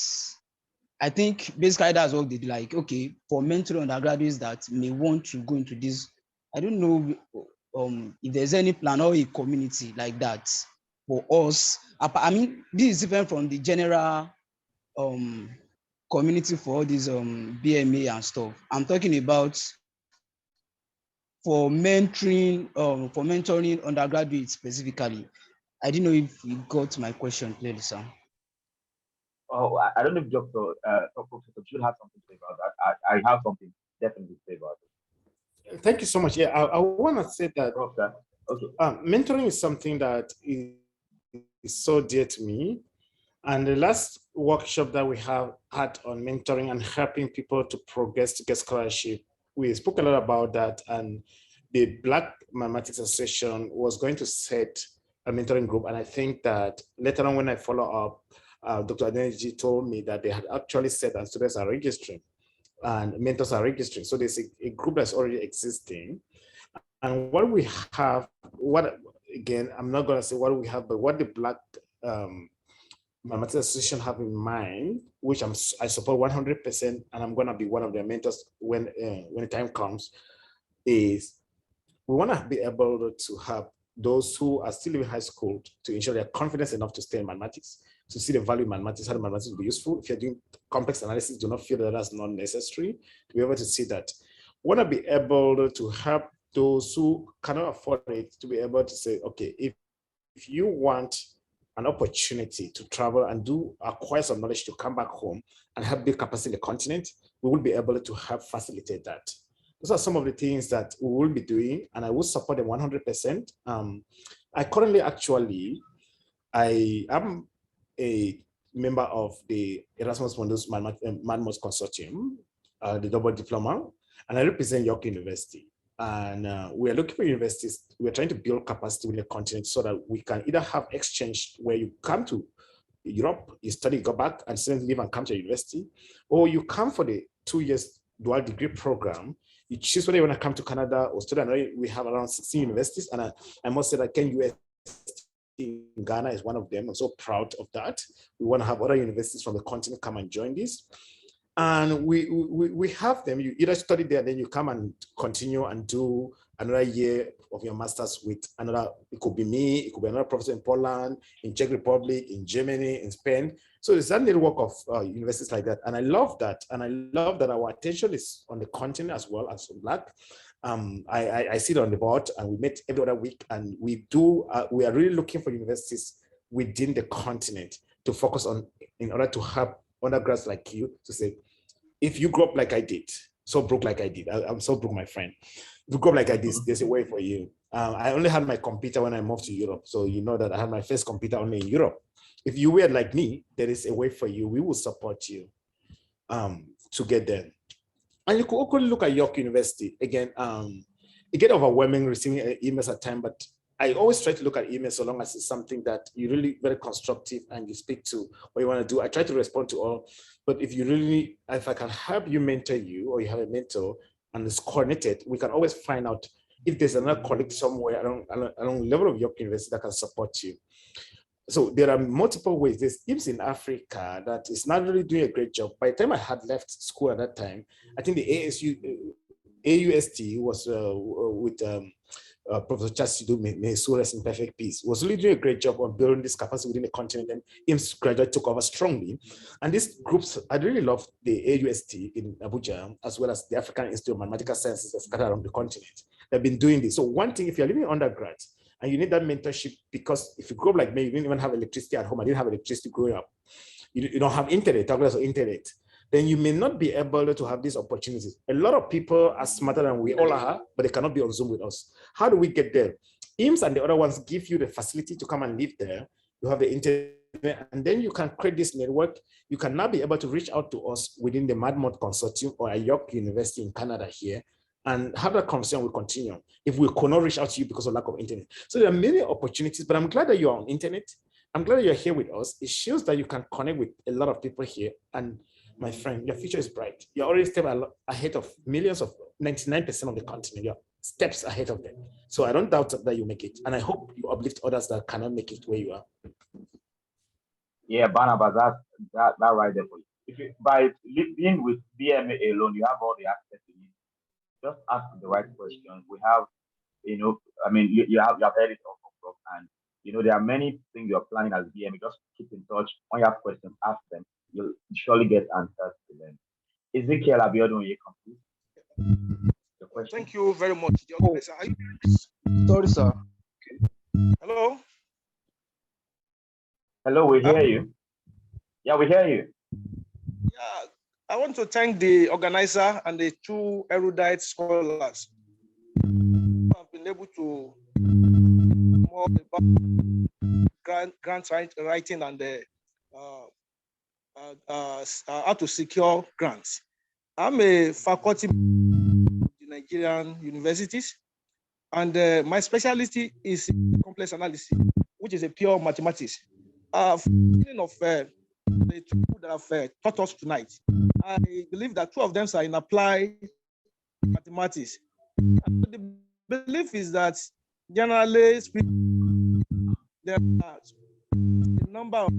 I think basically that's what they do. Like, okay, for mentoring undergraduates that may want to go into this, I don't know if there's any plan or a community like that for us. I mean, this is different from the general community for all these BMA and stuff. I'm talking about for mentoring undergraduates specifically. I didn't know if you got my question clearly, sir. Oh, I don't know if Professor should have something to say about that. I have something definitely to say about it. Thank you so much. Yeah, I want to say that mentoring is something that is so dear to me. And the last workshop that we have had on mentoring and helping people to progress to get scholarship, we spoke a lot about that. And the Black Mathematics Association was going to set a mentoring group. And I think that later on when I follow up, Dr. Adeniji told me that they had actually said that students are registering and mentors are registering. So there's a group that's already existing. And what we have, again, I'm not going to say what we have, but what the Black Mathematics Association have in mind, which I support 100%, and I'm going to be one of their mentors when the time comes, is we want to be able to help those who are still in high school to ensure they're confident enough to stay in mathematics, to see the value in mathematics, how the mathematics will be useful. If you're doing complex analysis, do not feel that that's not necessary, to be able to see that. We want to be able to help those who cannot afford it to be able to say, okay, if you want an opportunity to travel and acquire some knowledge to come back home and help build capacity in the continent, we will be able to help facilitate that. Those are some of the things that we will be doing, and I will support them 100%. I currently I am a member of the Erasmus Mundus Manmos Consortium, the double diploma, and I represent York University. And we are looking for universities. We're trying to build capacity within the continent so that we can either have exchange where you come to Europe, you study, go back, and then leave and come to university, or you come for the 2 years dual degree program. You choose whether you want to come to Canada or study. I know we have around 16 universities, and I must say that UST in Ghana is one of them. I'm so proud of that. We want to have other universities from the continent come and join this. And we have them. You either study there, then you come and continue and do another year of your master's with another. It could be me, it could be another professor in Poland, in Czech Republic, in Germany, in Spain. So there's that network of universities like that. And I love that. And I love that our attention is on the continent as well as on Black. I sit on the board and we meet every other week, and we are really looking for universities within the continent to focus on in order to help undergrads like you to say, if you grew up like I did, so broke like I did, I'm so broke, my friend. If you grew up like I did, there's a way for you. I only had my computer when I moved to Europe. So you know that I had my first computer only in Europe. If you were like me, there is a way for you. We will support you to get there. And you could also look at York University. Again, it gets overwhelming receiving emails at times, but I always try to look at emails so long as it's something that you're really very constructive and you speak to what you want to do. I try to respond to all, but if I can help you mentor you, or you have a mentor, and is coordinated, we can always find out if there's another colleague somewhere along level of York University that can support you. So there are multiple ways. There's IMSS in Africa that is not really doing a great job. By the time I had left school at that time, I think the AUST was with Professor Chasidu Mesuras in perfect peace, was really doing a great job on building this capacity within the continent, and IMSS gradually took over strongly. And these groups, I really love the AUST in Abuja, as well as the African Institute of Mathematical Sciences that scattered around the continent. They've been doing this. So one thing, if you're living undergrad, and you need that mentorship, because if you grow up like me, you didn't even have electricity at home. I didn't have electricity growing up. You don't have internet, talk about internet. Then you may not be able to have these opportunities. A lot of people are smarter than we all are, but they cannot be on Zoom with us. How do we get there? IMSS and the other ones give you the facility to come and live there. You have the internet, and then you can create this network. You can now be able to reach out to us within the MadMod Consortium or at York University in Canada here, and have that conversation will continue if we cannot reach out to you because of lack of internet. So there are many opportunities, but I'm glad that you're on internet. I'm glad that you're here with us. It shows that you can connect with a lot of people here. And my friend, your future is bright. You're already step ahead of millions of 99% of the continent. You're steps ahead of them. So I don't doubt that you make it. And I hope you uplift others that cannot make it where you are. Yeah, Barnabas, that right there for you. If you, by being with BMA alone, you have all the access you need. Just ask the right questions. We have, I mean, you have heard it all, and there are many things you're planning as BMA. Just keep in touch. When you have questions, ask them. You'll surely get answers to them. Ezekiel Abiodun, you complete the question. Thank you very much. Sorry, sir. Hello. Hello, we hear you. Yeah, we hear you. Yeah, I want to thank the organizer and the two erudite scholars who have been able to more about grant writing and the how to secure grants. I'm a faculty in Nigerian universities, and my specialty is complex analysis, which is a pure mathematics. Of the two that have taught us tonight, I believe that two of them are in applied mathematics. And the belief is that generally speaking, there are a number of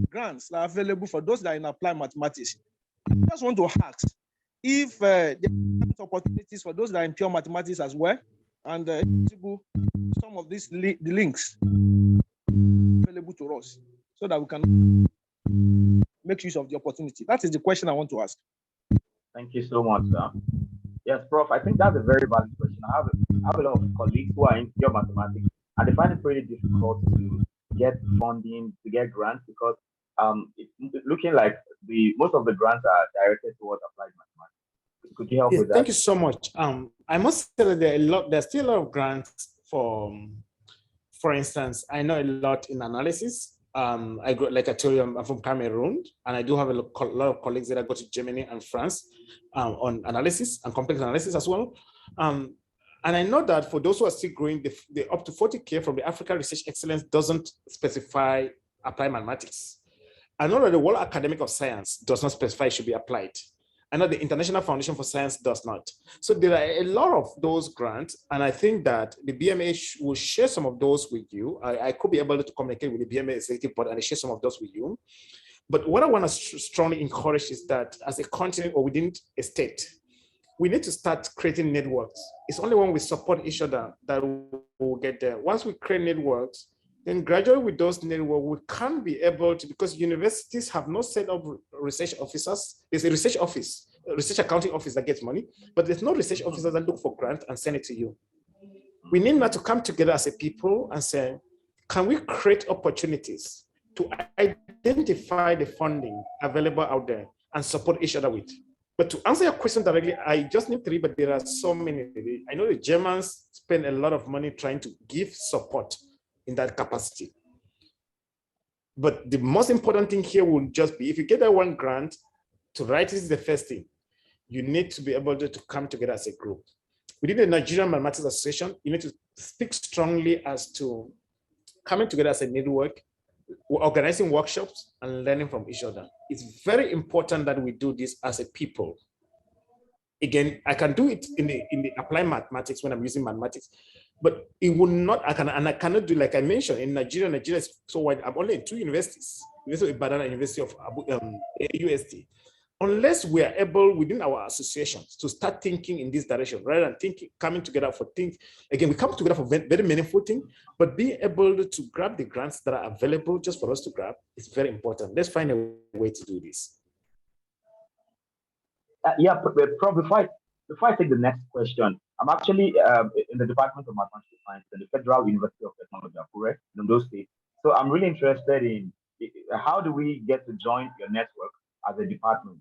grants that are available for those that are in applied mathematics. I just want to ask if there are opportunities for those that are in pure mathematics as well, and some of these the links available to us so that we can make use of the opportunity. That is the question I want to ask. Thank you so much, sir. Yes, Prof, I think that's a very valid question. I have a lot of colleagues who are in pure mathematics, and they find it pretty difficult to get funding, to get grants, because it's looking like most of the grants are directed towards applied mathematics. Could you help with that? Thank you so much. I must say that there's still a lot of grants for instance, I know a lot in analysis. Like I told you, I'm from Cameroon, and I do have a lot of colleagues that I go to Germany and France on analysis and complex analysis as well. And I know that for those who are still growing, the up to 40K from the Africa Research Excellence doesn't specify applied mathematics. I know that the World Academic of Science does not specify it should be applied. I know the International Foundation for Science does not. So there are a lot of those grants, and I think that the BMA will share some of those with you. I could be able to communicate with the BMA Executive Board and share some of those with you. But what I want to strongly encourage is that as a continent or within a state, we need to start creating networks. It's only when we support each other that we'll get there. Once we create networks, then gradually with those networks, we can be able to, because universities have not set up research officers. There's a research office, a research accounting office that gets money, but there's no research officers that look for grant and send it to you. We need now to come together as a people and say, can we create opportunities to identify the funding available out there and support each other with? But to answer your question directly, I just need 3, but there are so many. I know the Germans spend a lot of money trying to give support in that capacity. But the most important thing here will just be, if you get that one grant, to write is the first thing. You need to be able to come together as a group. Within the Nigerian Mathematics Association, you need to speak strongly as to coming together as a network, organizing workshops and learning from each other. It's very important that we do this as a people. Again, I can do it in the applied mathematics when I'm using mathematics, but it will not, I cannot do, like I mentioned, in Nigeria. Nigeria is so wide. I'm only in 2 universities, University of Ibadan and University of UST. Unless we are able within our associations to start thinking in this direction, rather than thinking, coming together for things, again, we come together for very meaningful things, but being able to grab the grants that are available just for us to grab is very important. Let's find a way to do this. Yeah, Prof, before I take the next question, I'm actually in the Department of Mathematical Science at the Federal University of Technology, Akure, in those states. So I'm really interested in how do we get to join your network as a department?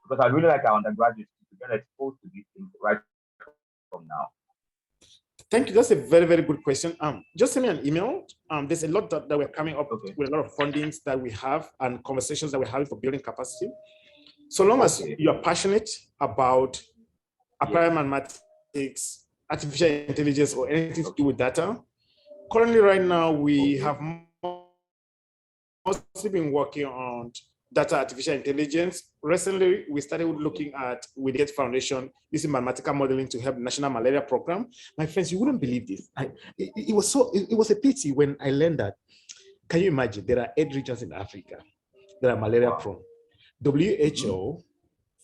Because I really like our undergraduates to get exposed to these things right from now. Thank you. That's a very good question. Just send me an email. There's a lot that we're coming up with, a lot of fundings that we have and conversations that we're having for building capacity. So long as you're passionate about applied mathematics, artificial intelligence, or anything to do with data, currently right now we have mostly been working on data artificial intelligence. Recently, we started looking at, with the Gates Foundation, using mathematical modeling to help the National Malaria Program. My friends, you wouldn't believe this. It was a pity when I learned that. Can you imagine? There are 8 regions in Africa that are malaria prone. WHO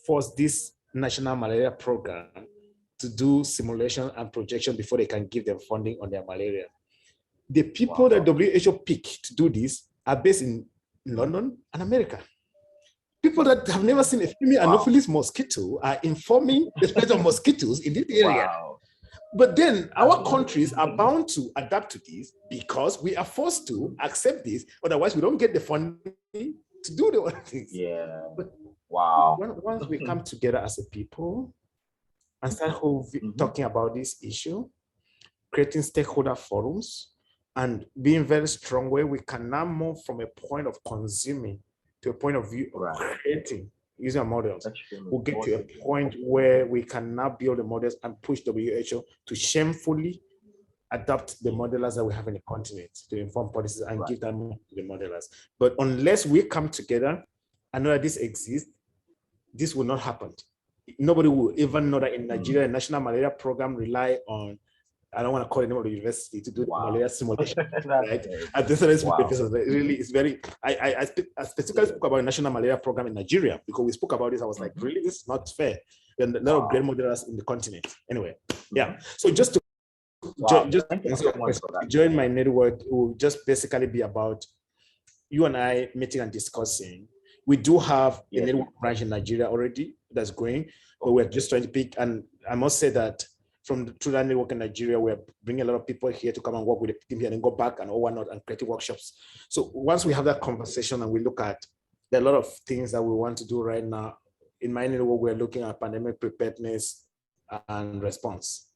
forced this National Malaria Program to do simulation and projection before they can give them funding on their malaria. The people that WHO picked to do this are based in London and America. People that have never seen a female Anopheles mosquito are informing the spread of mosquitoes in this area. But then our countries are bound to adapt to this because we are forced to accept this. Otherwise, we don't get the funding to do the other things. Yeah. But once we come together as a people and start talking about this issue, creating stakeholder forums, and being very strong, where we can now move from a point of consuming to a point of view of creating using our models. We'll get to a point where we can now build the models and push WHO to shamefully adapt the modelers that we have in the continent to inform policies and give them to the modelers. But unless we come together and know that this exists, this will not happen. Nobody will even know that in Nigeria, the National Malaria Program rely on, I don't want to call the name of the university, to do the malaria simulation, right? And this is really, it's very, I specifically spoke about the National Malaria Program in Nigeria because we spoke about this. I was like, really, this is not fair. There are a lot of great modelers in the continent. Anyway, yeah. So just to join my network, it will just basically be about you and I meeting and discussing. We do have a network branch in Nigeria already that's going, but we're just trying to pick. And I must say that through that network in Nigeria, we're bringing a lot of people here to come and work with the team here and then go back and whatnot and creative workshops. So once we have that conversation and we look at, there are a lot of things that we want to do right now. In my network, we're looking at pandemic preparedness and response.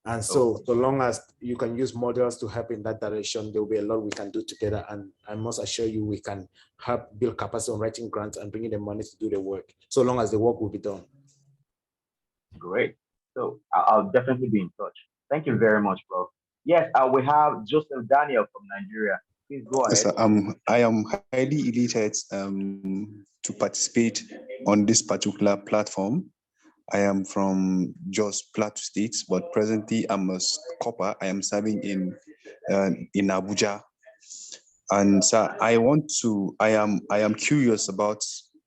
And so long as you can use models to help in that direction, there will be a lot we can do together. And I must assure you, we can help build capacity on writing grants and bringing the money to do the work, so long as the work will be done. Great. So I'll definitely be in touch. Thank you very much, bro. Yes, we have Joseph Daniel from Nigeria. Please go ahead. Yes, I am highly elated to participate on this particular platform. I am from Jos Plateau State, but presently I'm a copper. I am serving in Abuja, and so I am curious about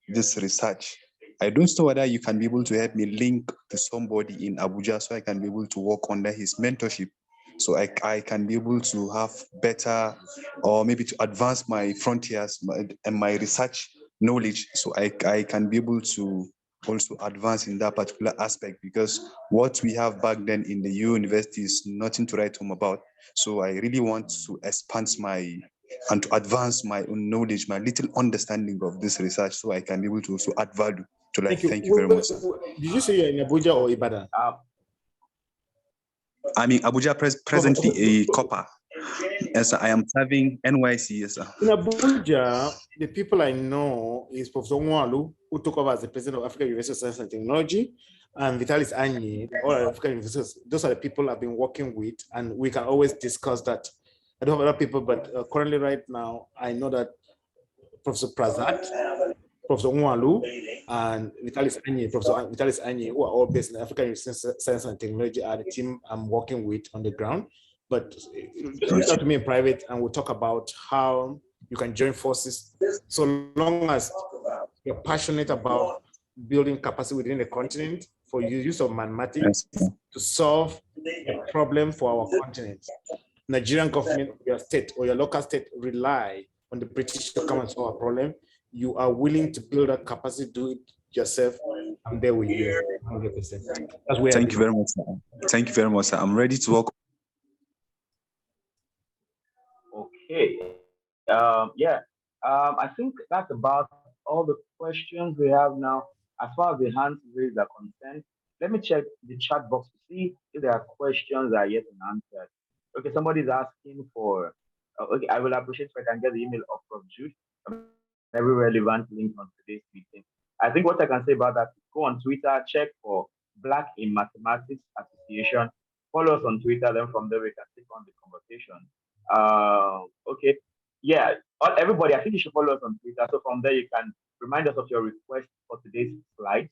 this research. I don't know whether you can be able to help me link to somebody in Abuja so I can be able to work under his mentorship, so I can be able to have better, or maybe to advance my frontiers and my research knowledge, so I can be able to also advance in that particular aspect, because what we have back then in the university is nothing to write home about. So I really want to expand and to advance my own knowledge, my little understanding of this research, so I can be able to also add value to life. Thank you very much. Did you say you're in Abuja or Ibadan? I'm in Abuja presently, a copper. Yes, I am serving NYC. Yes, sir. In Abuja, the people I know is Professor Nwalu, who took over as the president of African University of Science and Technology, and Vitalis Anyi, all African universities. Those are the people I've been working with, and we can always discuss that. I don't have other people, but currently right now, I know that Professor Prasad Professor Unwalu, and Vitalis Anye, Professor Vitalis Anye, who are all based in African Science and Technology, are the team I'm working with on the ground. But just reach out to me in private and we'll talk about how you can join forces so long as you're passionate about building capacity within the continent for use of mathematics to solve a problem for our continent. Nigerian government, your state or your local state rely on the British to come and solve a problem. You are willing to build a capacity to do it yourself. I'm there with you 100%. That's where Thank you very much, sir. Thank you very much, sir. I'm ready to work. Okay. I think that's about all the questions we have now. As far as the hands raised are concerned, let me check the chat box to see if there are questions that are yet unanswered. Okay, somebody's asking for. Okay, I will appreciate if I can get the email of Prof. Jude. Every relevant link on today's meeting. I think what I can say about that is go on Twitter, check for Black in Mathematics Association. Follow us on Twitter, then from there we can take on the conversation. Okay. Yeah, everybody, I think you should follow us on Twitter. So from there, you can remind us of your request for today's slides.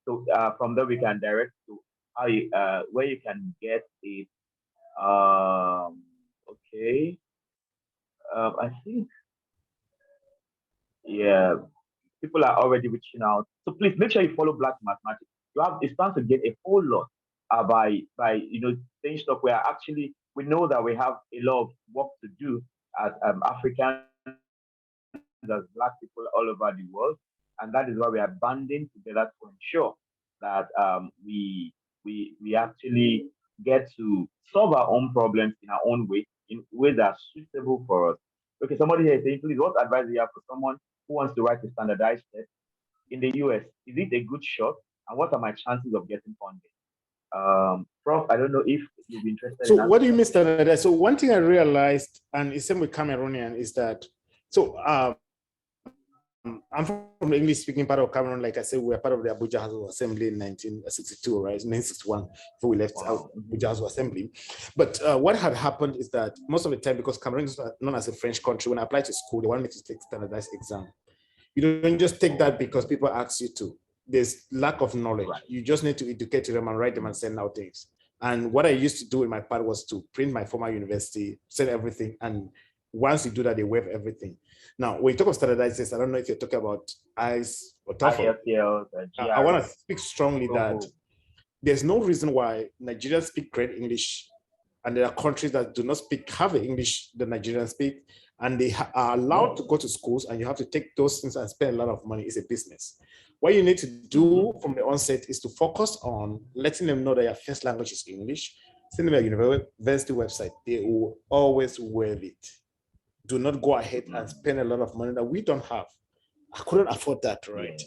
So from there, we can direct to how you, where you can get it. Okay. I think, yeah, people are already reaching out. So please make sure you follow Black Mathematics. You have it's time to get a whole lot by saying stuff where actually we know that we have a lot of work to do as Africans, as Black people all over the world, and that is why we are banding together to ensure that we actually get to solve our own problems in our own way, in ways that are suitable for us. Okay, somebody here is saying, please, what advice do you have for someone who wants to write a standardized test in the US? Is it a good shot? And what are my chances of getting funding? Prof, I don't know if you'd be interested. So what do you mean standardized? So one thing I realized, and it's same with Cameroonian, is that I'm from the English-speaking part of Cameroon. Like I said, we are part of the Abuja House of Assembly in 1962, right? 1961, before we left Abuja House of Assembly. But what had happened is that most of the time, because Cameroon is known as a French country, when I applied to school, they wanted me to take standardized exam. You don't just take that because people ask you to. There's lack of knowledge. Right. You just need to educate them and write them and send out things. And what I used to do in my part was to print my former university, send everything. And once you do that, they waive everything. Now, when you talk of standardized tests, I don't know if you're talking about ICE or TOEFL. I want to speak strongly that there's no reason why Nigerians speak great English, and there are countries that do not have the English that Nigerians speak, and they are allowed to go to schools, and you have to take those things and spend a lot of money. It's a business. What you need to do from the onset is to focus on letting them know that your first language is English. Send them a university website. They will always waive it. Do not go ahead and spend a lot of money that we don't have. I couldn't afford that, right?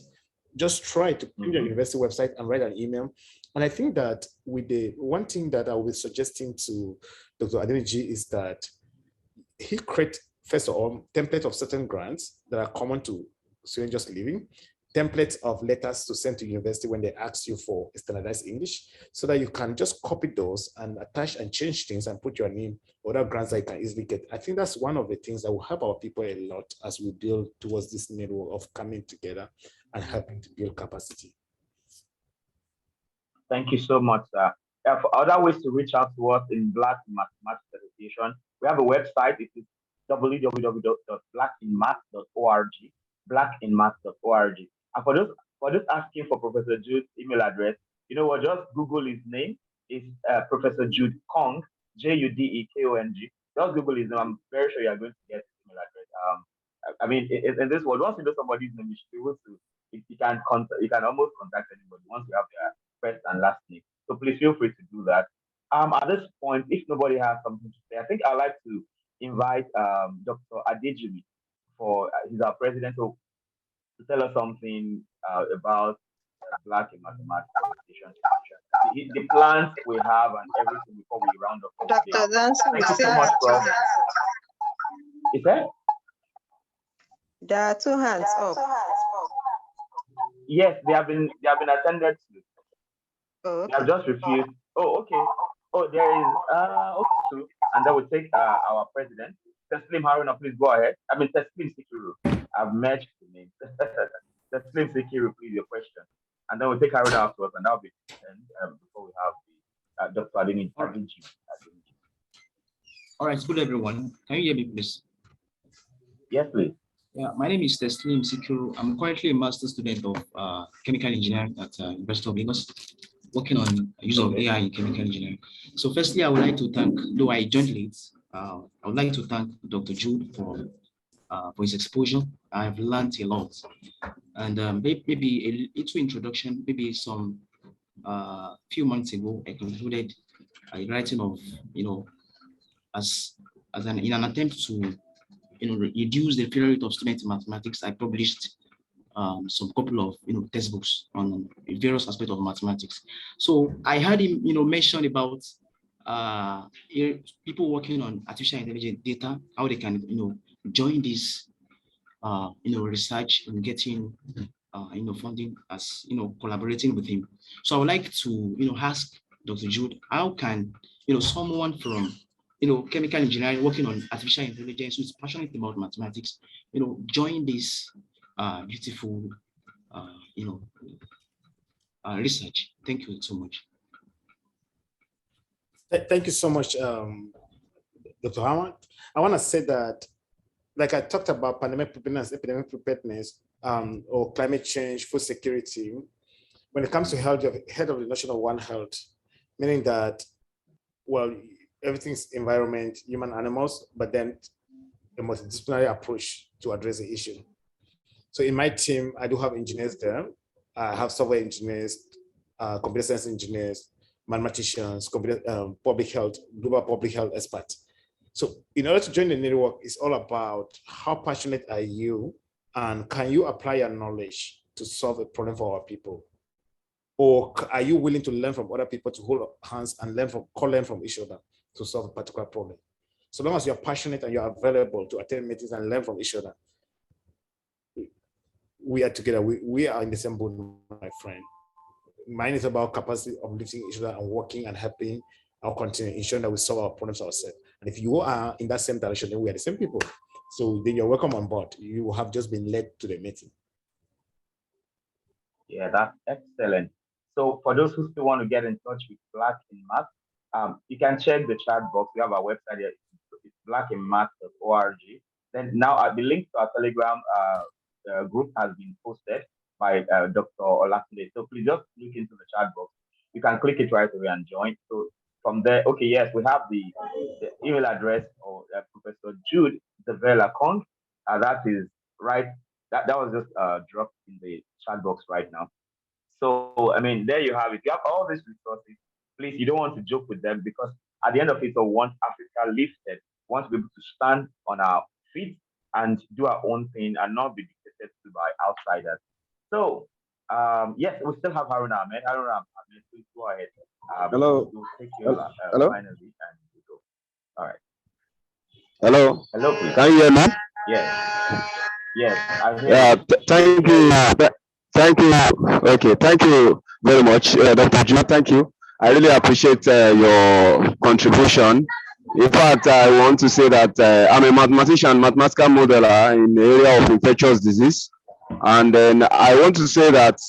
Just try to print your university website and write an email. And I think that with the one thing that I will be suggesting to Dr. Adeniji is that he create, first of all, templates of certain grants that are common to students just leaving, templates of letters to send to university when they ask you for standardized English, so that you can just copy those and attach and change things and put your name or other grants that you can easily get. I think that's one of the things that will help our people a lot as we build towards this network of coming together and helping to build capacity. Thank you so much, sir. For other ways to reach out to us in Black Mathematics Association, we have a website. It is www.blackinmath.org, blackinmath.org. And for those asking for Professor Jude's email address, you know what? Just Google his name. It's Professor Jude Kong, Judekong. Just Google his name. I'm very sure you are going to get his email address. I mean, in this world, once you know somebody's name, you should be able to. You can almost contact anybody once you have their first and last name. So please feel free to do that. At this point, if nobody has something to say, I think I'd like to invite Dr. Adejimi he's our president, to tell us something about Black in Mathematics Association. The plans we have and everything before we round up. Dr. Danson, thank you so much, Prof. Is that? There are two hands up. Yes, they have been attended to. Oh, okay. They have just refused. Oh, okay. Oh, there is okay, and that will take our president, Teslim Haruna. Please go ahead. I mean, Teslim Sikuru. I've merged the names. Teslim Sikiru, please, your question. And then we'll take Haruna afterwards, and that'll be the end before we have the Dr. Adeniji. All right, good everyone. Can you hear me, please? Yes, please. Yeah, my name is Teslim Sikiru. I'm currently a master student of chemical engineering at University of Lagos, working on use of AI in chemical engineering. So firstly, I would like to thank, though I joined late, I would like to thank Dr. Jude for his exposure. I've learned a lot. And maybe a little introduction, maybe some few months ago, I concluded a writing of, in an attempt to, reduce the failure rate of students in mathematics, I published some couple of, textbooks on various aspects of mathematics. So I heard him, mention about people working on artificial intelligence data, how they can, join this, research and getting, funding as, collaborating with him. So I would like to, ask Dr. Jude, how can, someone from, chemical engineering working on artificial intelligence who's passionate about mathematics, join this beautiful, research. Thank you so much. Thank you so much, Dr. Howard. I want to say that, like I talked about pandemic preparedness, epidemic preparedness, or climate change, food security. When it comes to health, you're head of the notion of One Health, meaning that, well, everything's environment, human, animals, but then a multidisciplinary approach to address the issue. So in my team, I do have engineers there. I have software engineers, computer science engineers, mathematicians, public health, global public health experts. So in order to join the network, it's all about how passionate are you and can you apply your knowledge to solve a problem for our people? Or are you willing to learn from other people, to hold hands and learn from each other to solve a particular problem? So long as you're passionate and you're available to attend meetings and learn from each other, we are together. We are in the same boat, my friend. Mine is about capacity of lifting each other and working and helping our continent, ensuring that we solve our problems ourselves. And if you are in that same direction, then we are the same people. So then you're welcome on board. You have just been led to the meeting. Yeah, that's excellent. So for those who still want to get in touch with Black in Math, you can check the chat box. We have our website here. It's blackinmath.org. Then now the link to our Telegram group has been posted by Dr. Olatunde. So please just look into the chat box. You can click it right away and join. So from there, okay, yes, we have the email address of Professor Jude Devela Kong. That is right. That was just dropped in the chat box right now. So, I mean, there you have it. You have all these resources. Please, you don't want to joke with them, because at the end of it, we want Africa lifted. We want to be able to stand on our feet and do our own thing and not be dictated to by outsiders. So, yes, we still have Haruna Ahmed. Haruna Ahmed, please go ahead. Hello. We'll take your Hello. finally, and we go. All right. Hello. Hello, please. Can you hear me? Yes. Yes, I hear Yeah. you. Thank you. Thank you. Okay. Thank you very much, Dr. Juma. Thank you. I really appreciate your contribution. In fact, I want to say that I'm a mathematical modeler in the area of infectious disease. And then I want to say that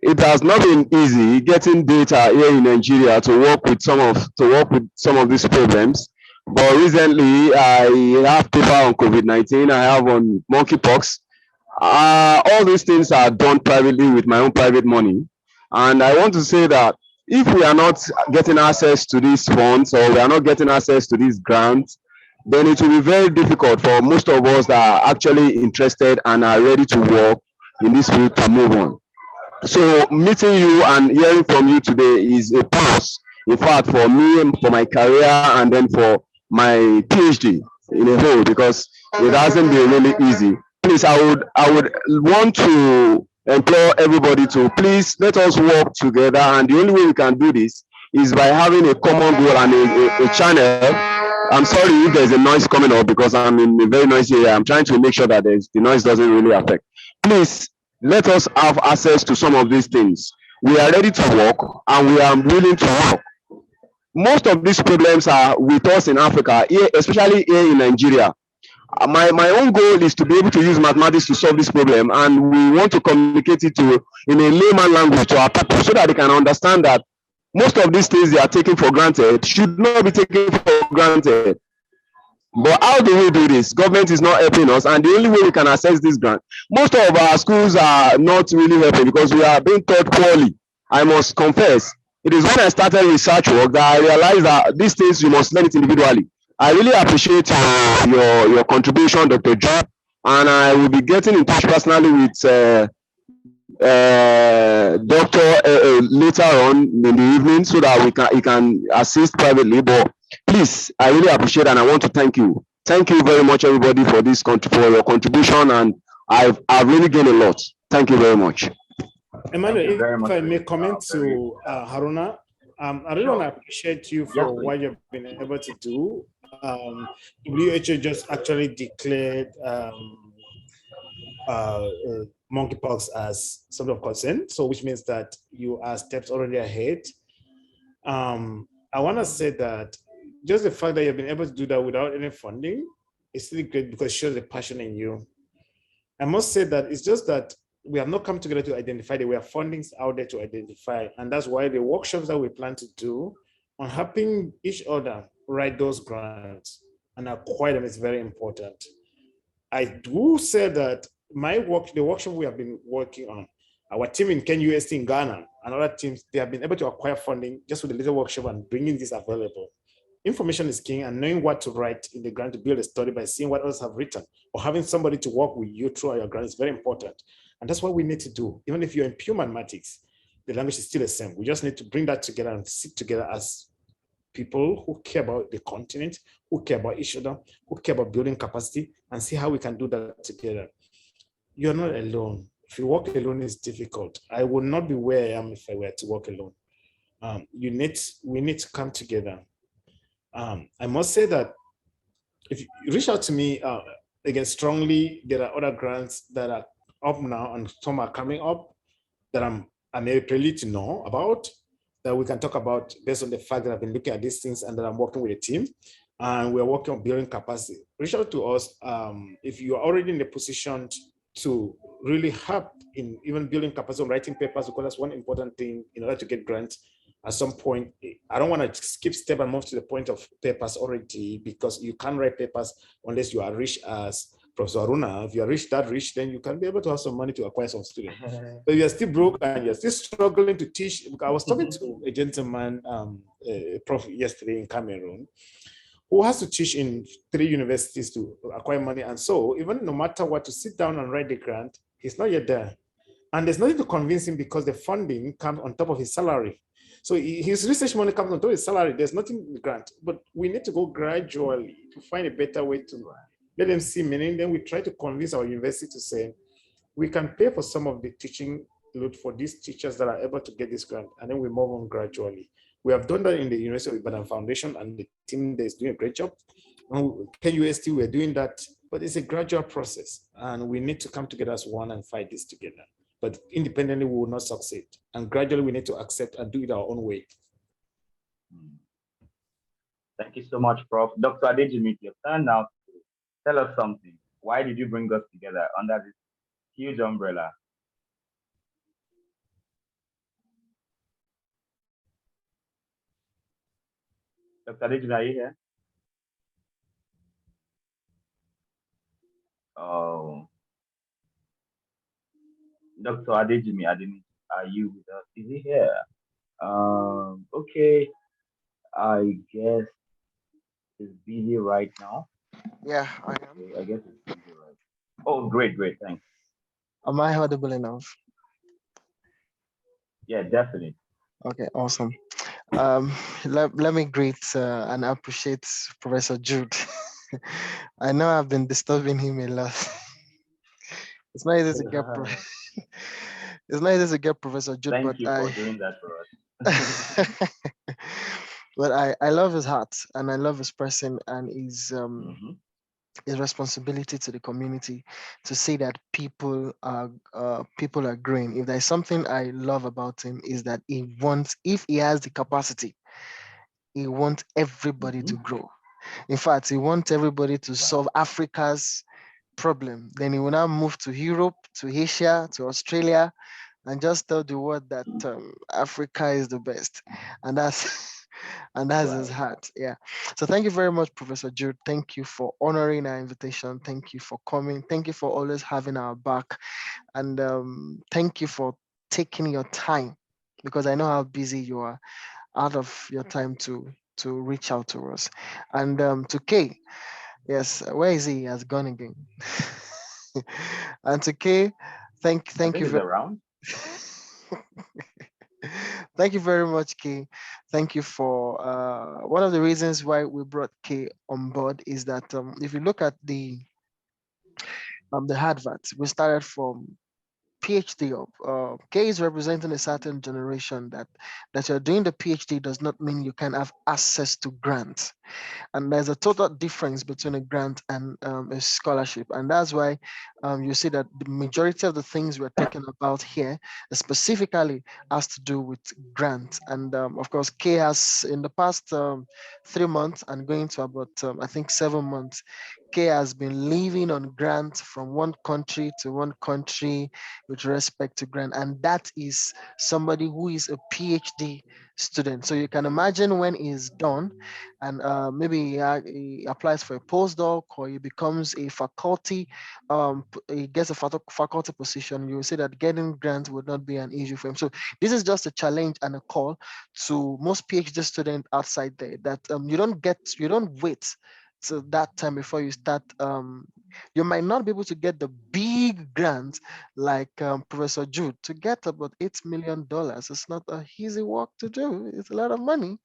it has not been easy getting data here in Nigeria to work with some of these problems. But recently, I have paper on COVID-19. I have on monkeypox. All these things are done privately with my own private money. And I want to say that if we are not getting access to these funds, or we are not getting access to these grants, then it will be very difficult for most of us that are actually interested and are ready to work in this field to move on. So meeting you and hearing from you today is a plus, in fact, for me, for my career, and then for my PhD in a whole, because it hasn't been really easy. Please, I would want to implore everybody to please let us work together, and the only way we can do this is by having a common goal and a channel. I'm sorry if there's a noise coming up, because I'm in a very noisy area. I'm trying to make sure that the noise doesn't really affect. Please, let us have access to some of these things. We are ready to work, and we are willing to work. Most of these problems are with us in Africa, especially here in Nigeria. My own goal is to be able to use mathematics to solve this problem, and we want to communicate it to in a layman language to our people so that they can understand that most of these things they are taking for granted should not be taken for granted. But how do we do this? Government is not helping us, and the only way we can access this grant, most of our schools are not really helping because we are being taught poorly. I must confess, it is when I started research work that I realized that these things you must learn it individually. I really appreciate your contribution, Dr. John, and I will be getting in touch personally with doctor later on in the evening so that he can assist privately. But please, I really appreciate and I want to thank you. Thank you very much, everybody, for this for your contribution, and I've really gained a lot. Thank you very much. Emmanuel, if I may comment to Haruna, I really want to appreciate you for what you've been able to do. WHO just actually declared monkeypox as sort of concern, so which means that you are steps already ahead. I want to say that just the fact that you've been able to do that without any funding is really great because it shows the passion in you. I must say that it's just that we have not come together to identify that we have fundings out there to identify, and that's why the workshops that we plan to do on helping each other write those grants and acquire them is very important. I do say that the workshop we have been working on, our team in KNUST in Ghana and other teams, they have been able to acquire funding just with a little workshop and bringing this available. Information is king, and knowing what to write in the grant to build a story by seeing what others have written or having somebody to work with you through your grant is very important. And that's what we need to do. Even if you're in pure mathematics, the language is still the same. We just need to bring that together and sit together as people who care about the continent, who care about each other, who care about building capacity, and see how we can do that together. You're not alone. If you work alone, it's difficult. I would not be where I am if I were to work alone. We need to come together. I must say that if you reach out to me again strongly, there are other grants that are up now and some are coming up that I'm able to know about, that we can talk about based on the fact that I've been looking at these things and that I'm working with a team and we're working on building capacity. Reach out to us if you are already in the position to really help in even building capacity on writing papers, because that's one important thing in order to get grants. At some point, I don't want to skip step and move to the point of papers already, because you can't write papers unless you are rich as Professor Aruna. If you are rich, then you can be able to have some money to acquire some students. But you're still broke and you're still struggling to teach. I was talking to a gentleman, a prof yesterday in Cameroon, who has to teach in 3 universities to acquire money. And so even no matter what, to sit down and write the grant, he's not yet there. And there's nothing to convince him because the funding comes on top of his salary. So his research money comes on top of his salary. There's nothing in the grant, but we need to go gradually to find a better way to let them see meaning. Then we try to convince our university to say, we can pay for some of the teaching load for these teachers that are able to get this grant, and then we move on gradually. We have done that in the University of Ibadan Foundation, and the team there is doing a great job. KUST, we're doing that, but it's a gradual process, and we need to come together as one and fight this together. But independently, we will not succeed. And gradually, we need to accept and do it our own way. Thank you so much, Prof. Dr. Adejimi, your turn now to tell us something. Why did you bring us together under this huge umbrella? Dr. Adejimi, are you here? Oh. Dr. Adejimi, are you with us? Is he here? Okay. I guess he's busy right now. Yeah, I am. Okay, I guess it's busy right. Oh, great, thanks. Am I audible enough? Yeah, definitely. Okay, awesome. Let me greet and appreciate Professor Jude. I know I've been disturbing him a lot. It's not easy to get it's not easy to get Professor Jude. Thank you for doing that for us. But I love his heart and I love his person and his responsibility to the community to see that people are growing. If there's something I love about him is that he wants, if he has the capacity, he wants everybody to grow. In fact, he wants everybody to solve Africa's problem. Then he will now move to Europe, to Asia, to Australia, and just tell the world that Africa is the best. And that's and that's his heart. Yeah. So thank you very much, Professor Jude. Thank you for honoring our invitation. Thank you for coming. Thank you for always having our back. And thank you for taking your time, because I know how busy you are, out of your time to reach out to us. And to Kay, yes, where is he? He has gone again. And to Kay, I thank think you he's very around. thank you very much, Kay. Thank you for one of the reasons why we brought Kay on board is that if you look at the advert, we started from PhD up. K is representing a certain generation that you're doing the PhD does not mean you can have access to grants. And there's a total difference between a grant and a scholarship. And that's why you see that the majority of the things we're talking about here specifically has to do with grants. And of course, K has in the past 3 months and going to about, I think, 7 months, K has been living on grants from one country to one country with respect to grant. And that is somebody who is a PhD student. So you can imagine when he's done and maybe he applies for a postdoc or he becomes a faculty, he gets a faculty position, you will see that getting grants would not be an issue for him. So this is just a challenge and a call to most PhD students outside there that you don't wait till that time before you start. You might not be able to get the big grant like Professor Jude. To get about $8 million, it's not an easy work to do. It's a lot of money.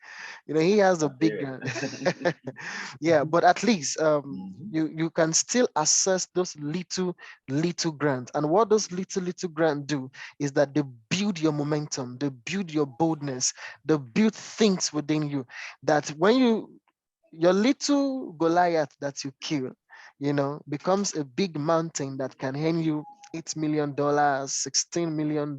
He has a big grant. Yeah, but at least you can still access those little grants. And what those little grants do is that they build your momentum, they build your boldness, they build things within you that when your little Goliath that you kill, becomes a big mountain that can hand you $8 million, $16 million,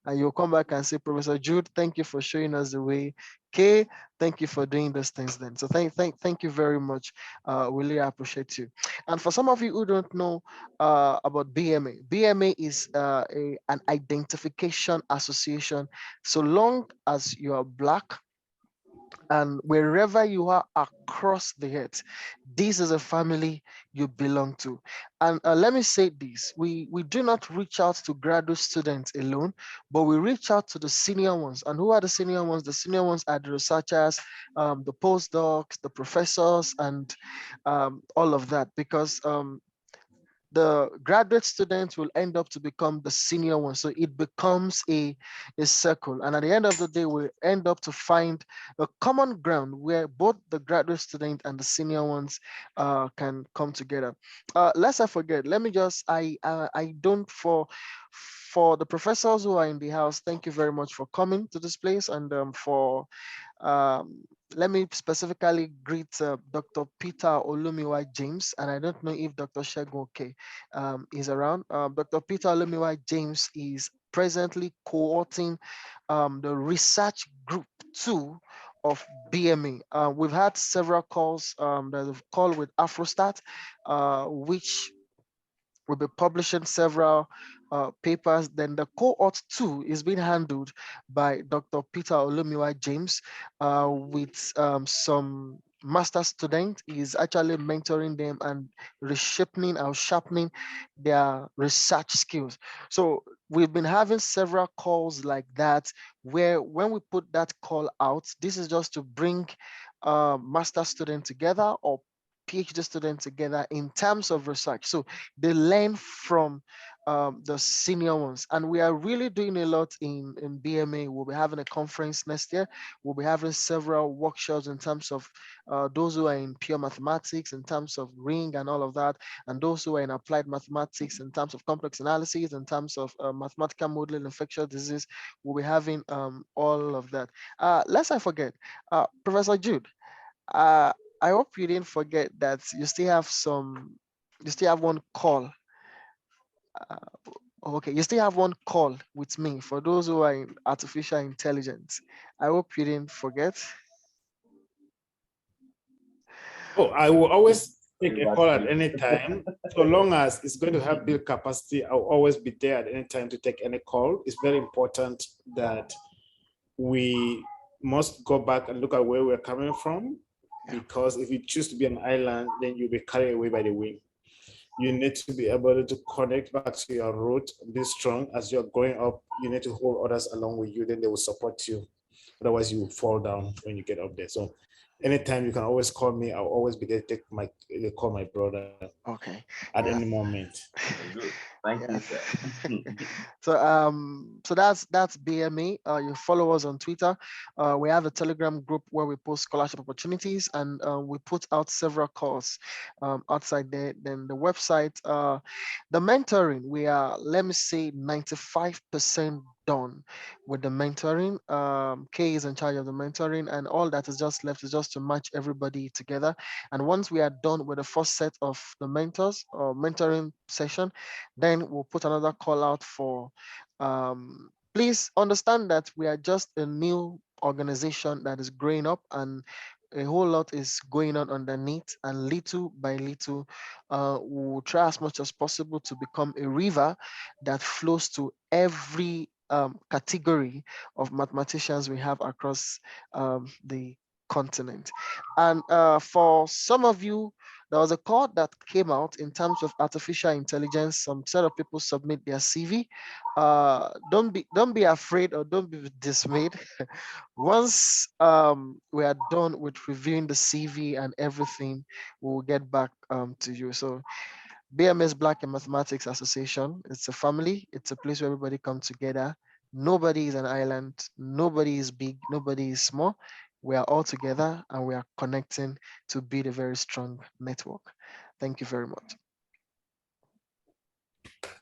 and you'll come back and say, Professor Jude, thank you for showing us the way. Kay, thank you for doing those things then. So thank you very much. We really appreciate you. And for some of you who don't know about BMA, BMA is an identification association. So long as you are Black, and wherever you are across the earth, this is a family you belong to. And let me say this, we do not reach out to graduate students alone, but we reach out to the senior ones. And who are the senior ones? The senior ones are the researchers, the postdocs, the professors, and all of that, because the graduate students will end up to become the senior one. So it becomes a circle. And at the end of the day, we end up to find a common ground where both the graduate student and the senior ones can come together. Lest I forget, let me just, I don't, for the professors who are in the house, thank you very much for coming to this place, and for let me specifically greet Dr. Peter Olumiwa James, and I don't know if Dr. Shegun is around. Dr. Peter Olumiwa James is presently cohorting the research group 2 of BMA. We've had several calls. There's a call with Afrostat, which will be publishing several papers. Then the cohort 2 is being handled by Dr. Peter Olumiwa James with some master students. He's actually mentoring them and reshaping or sharpening their research skills. So we've been having several calls like that, where when we put that call out, this is just to bring master students together or PhD students together in terms of research. So they learn from the senior ones. And we are really doing a lot in BMA. We'll be having a conference next year. We'll be having several workshops in terms of those who are in pure mathematics, in terms of ring and all of that, and those who are in applied mathematics, in terms of complex analysis, in terms of mathematical modeling, infectious disease. We'll be having all of that. Lest I forget, Professor Jude, I hope you didn't forget that you still have one call. Okay, you still have one call with me for those who are in artificial intelligence. I hope you didn't forget. Oh, I will always take a call at any time, so long as it's going to have build capacity. I'll always be there at any time to take any call. It's very important that we must go back and look at where we're coming from, because if you choose to be an island, then you'll be carried away by the wind. You need to be able to connect back to your root, be strong as you're growing up. You need to hold others along with you, then they will support you. Otherwise, you will fall down when you get up there. So anytime you can always call me, I'll always be there to take call my brother. Okay. At any moment. Good. Thank you, sir. So that's BME. You follow us on Twitter. We have a Telegram group where we post scholarship opportunities, and we put out several calls outside there. Then the website, the mentoring, we are, let me say, 95% done with the mentoring. Kay is in charge of the mentoring, and all that is just left is just to match everybody together. And once we are done with the first set of the mentors or mentoring session, then we'll put another call out for please understand that we are just a new organization that is growing up, and a whole lot is going on underneath, and little by little we'll try as much as possible to become a river that flows to every category of mathematicians we have across the continent. And for some of you, there was a call that came out in terms of artificial intelligence. Some set of people submit their CV. Don't be afraid or don't be dismayed. Once we are done with reviewing the CV and everything, we'll get back to you. So BMS Black and Mathematics Association, it's a family. It's a place where everybody comes together. Nobody is an island. Nobody is big. Nobody is small. We are all together and we are connecting to build a very strong network. Thank you very much.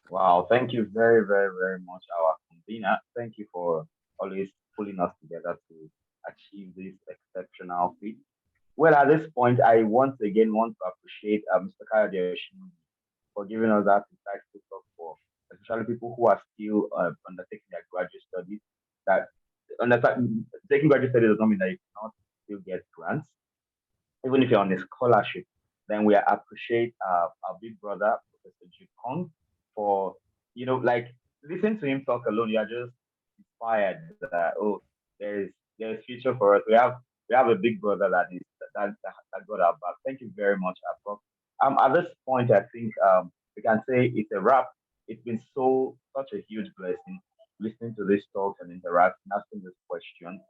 Wow, thank you very, very, very much, our convener. Thank you for always pulling us together to achieve this exceptional feat. Well, at this point, I once again want to appreciate Mr. Kayode for giving us that insightful talk, for especially people who are still undertaking their graduate studies. That taking graduate studies does not mean that you cannot still get grants, even if you're on a scholarship. Then we appreciate our big brother, Professor Jude Kong, for like listen to him talk alone. You're just inspired that there's future for us. We have a big brother that got our back. Thank you very much, Prof. At this point, I think we can say it's a wrap. It's been such a huge blessing listening to this talk and interacting, asking this question.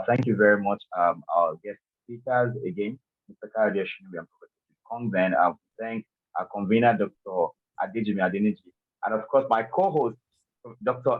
Thank you very much, our guest speakers again, Mr. Adejimi and Professor Kong. Then thank our convener, Dr. Adejimi Adeniji, and of course my co-host, Dr.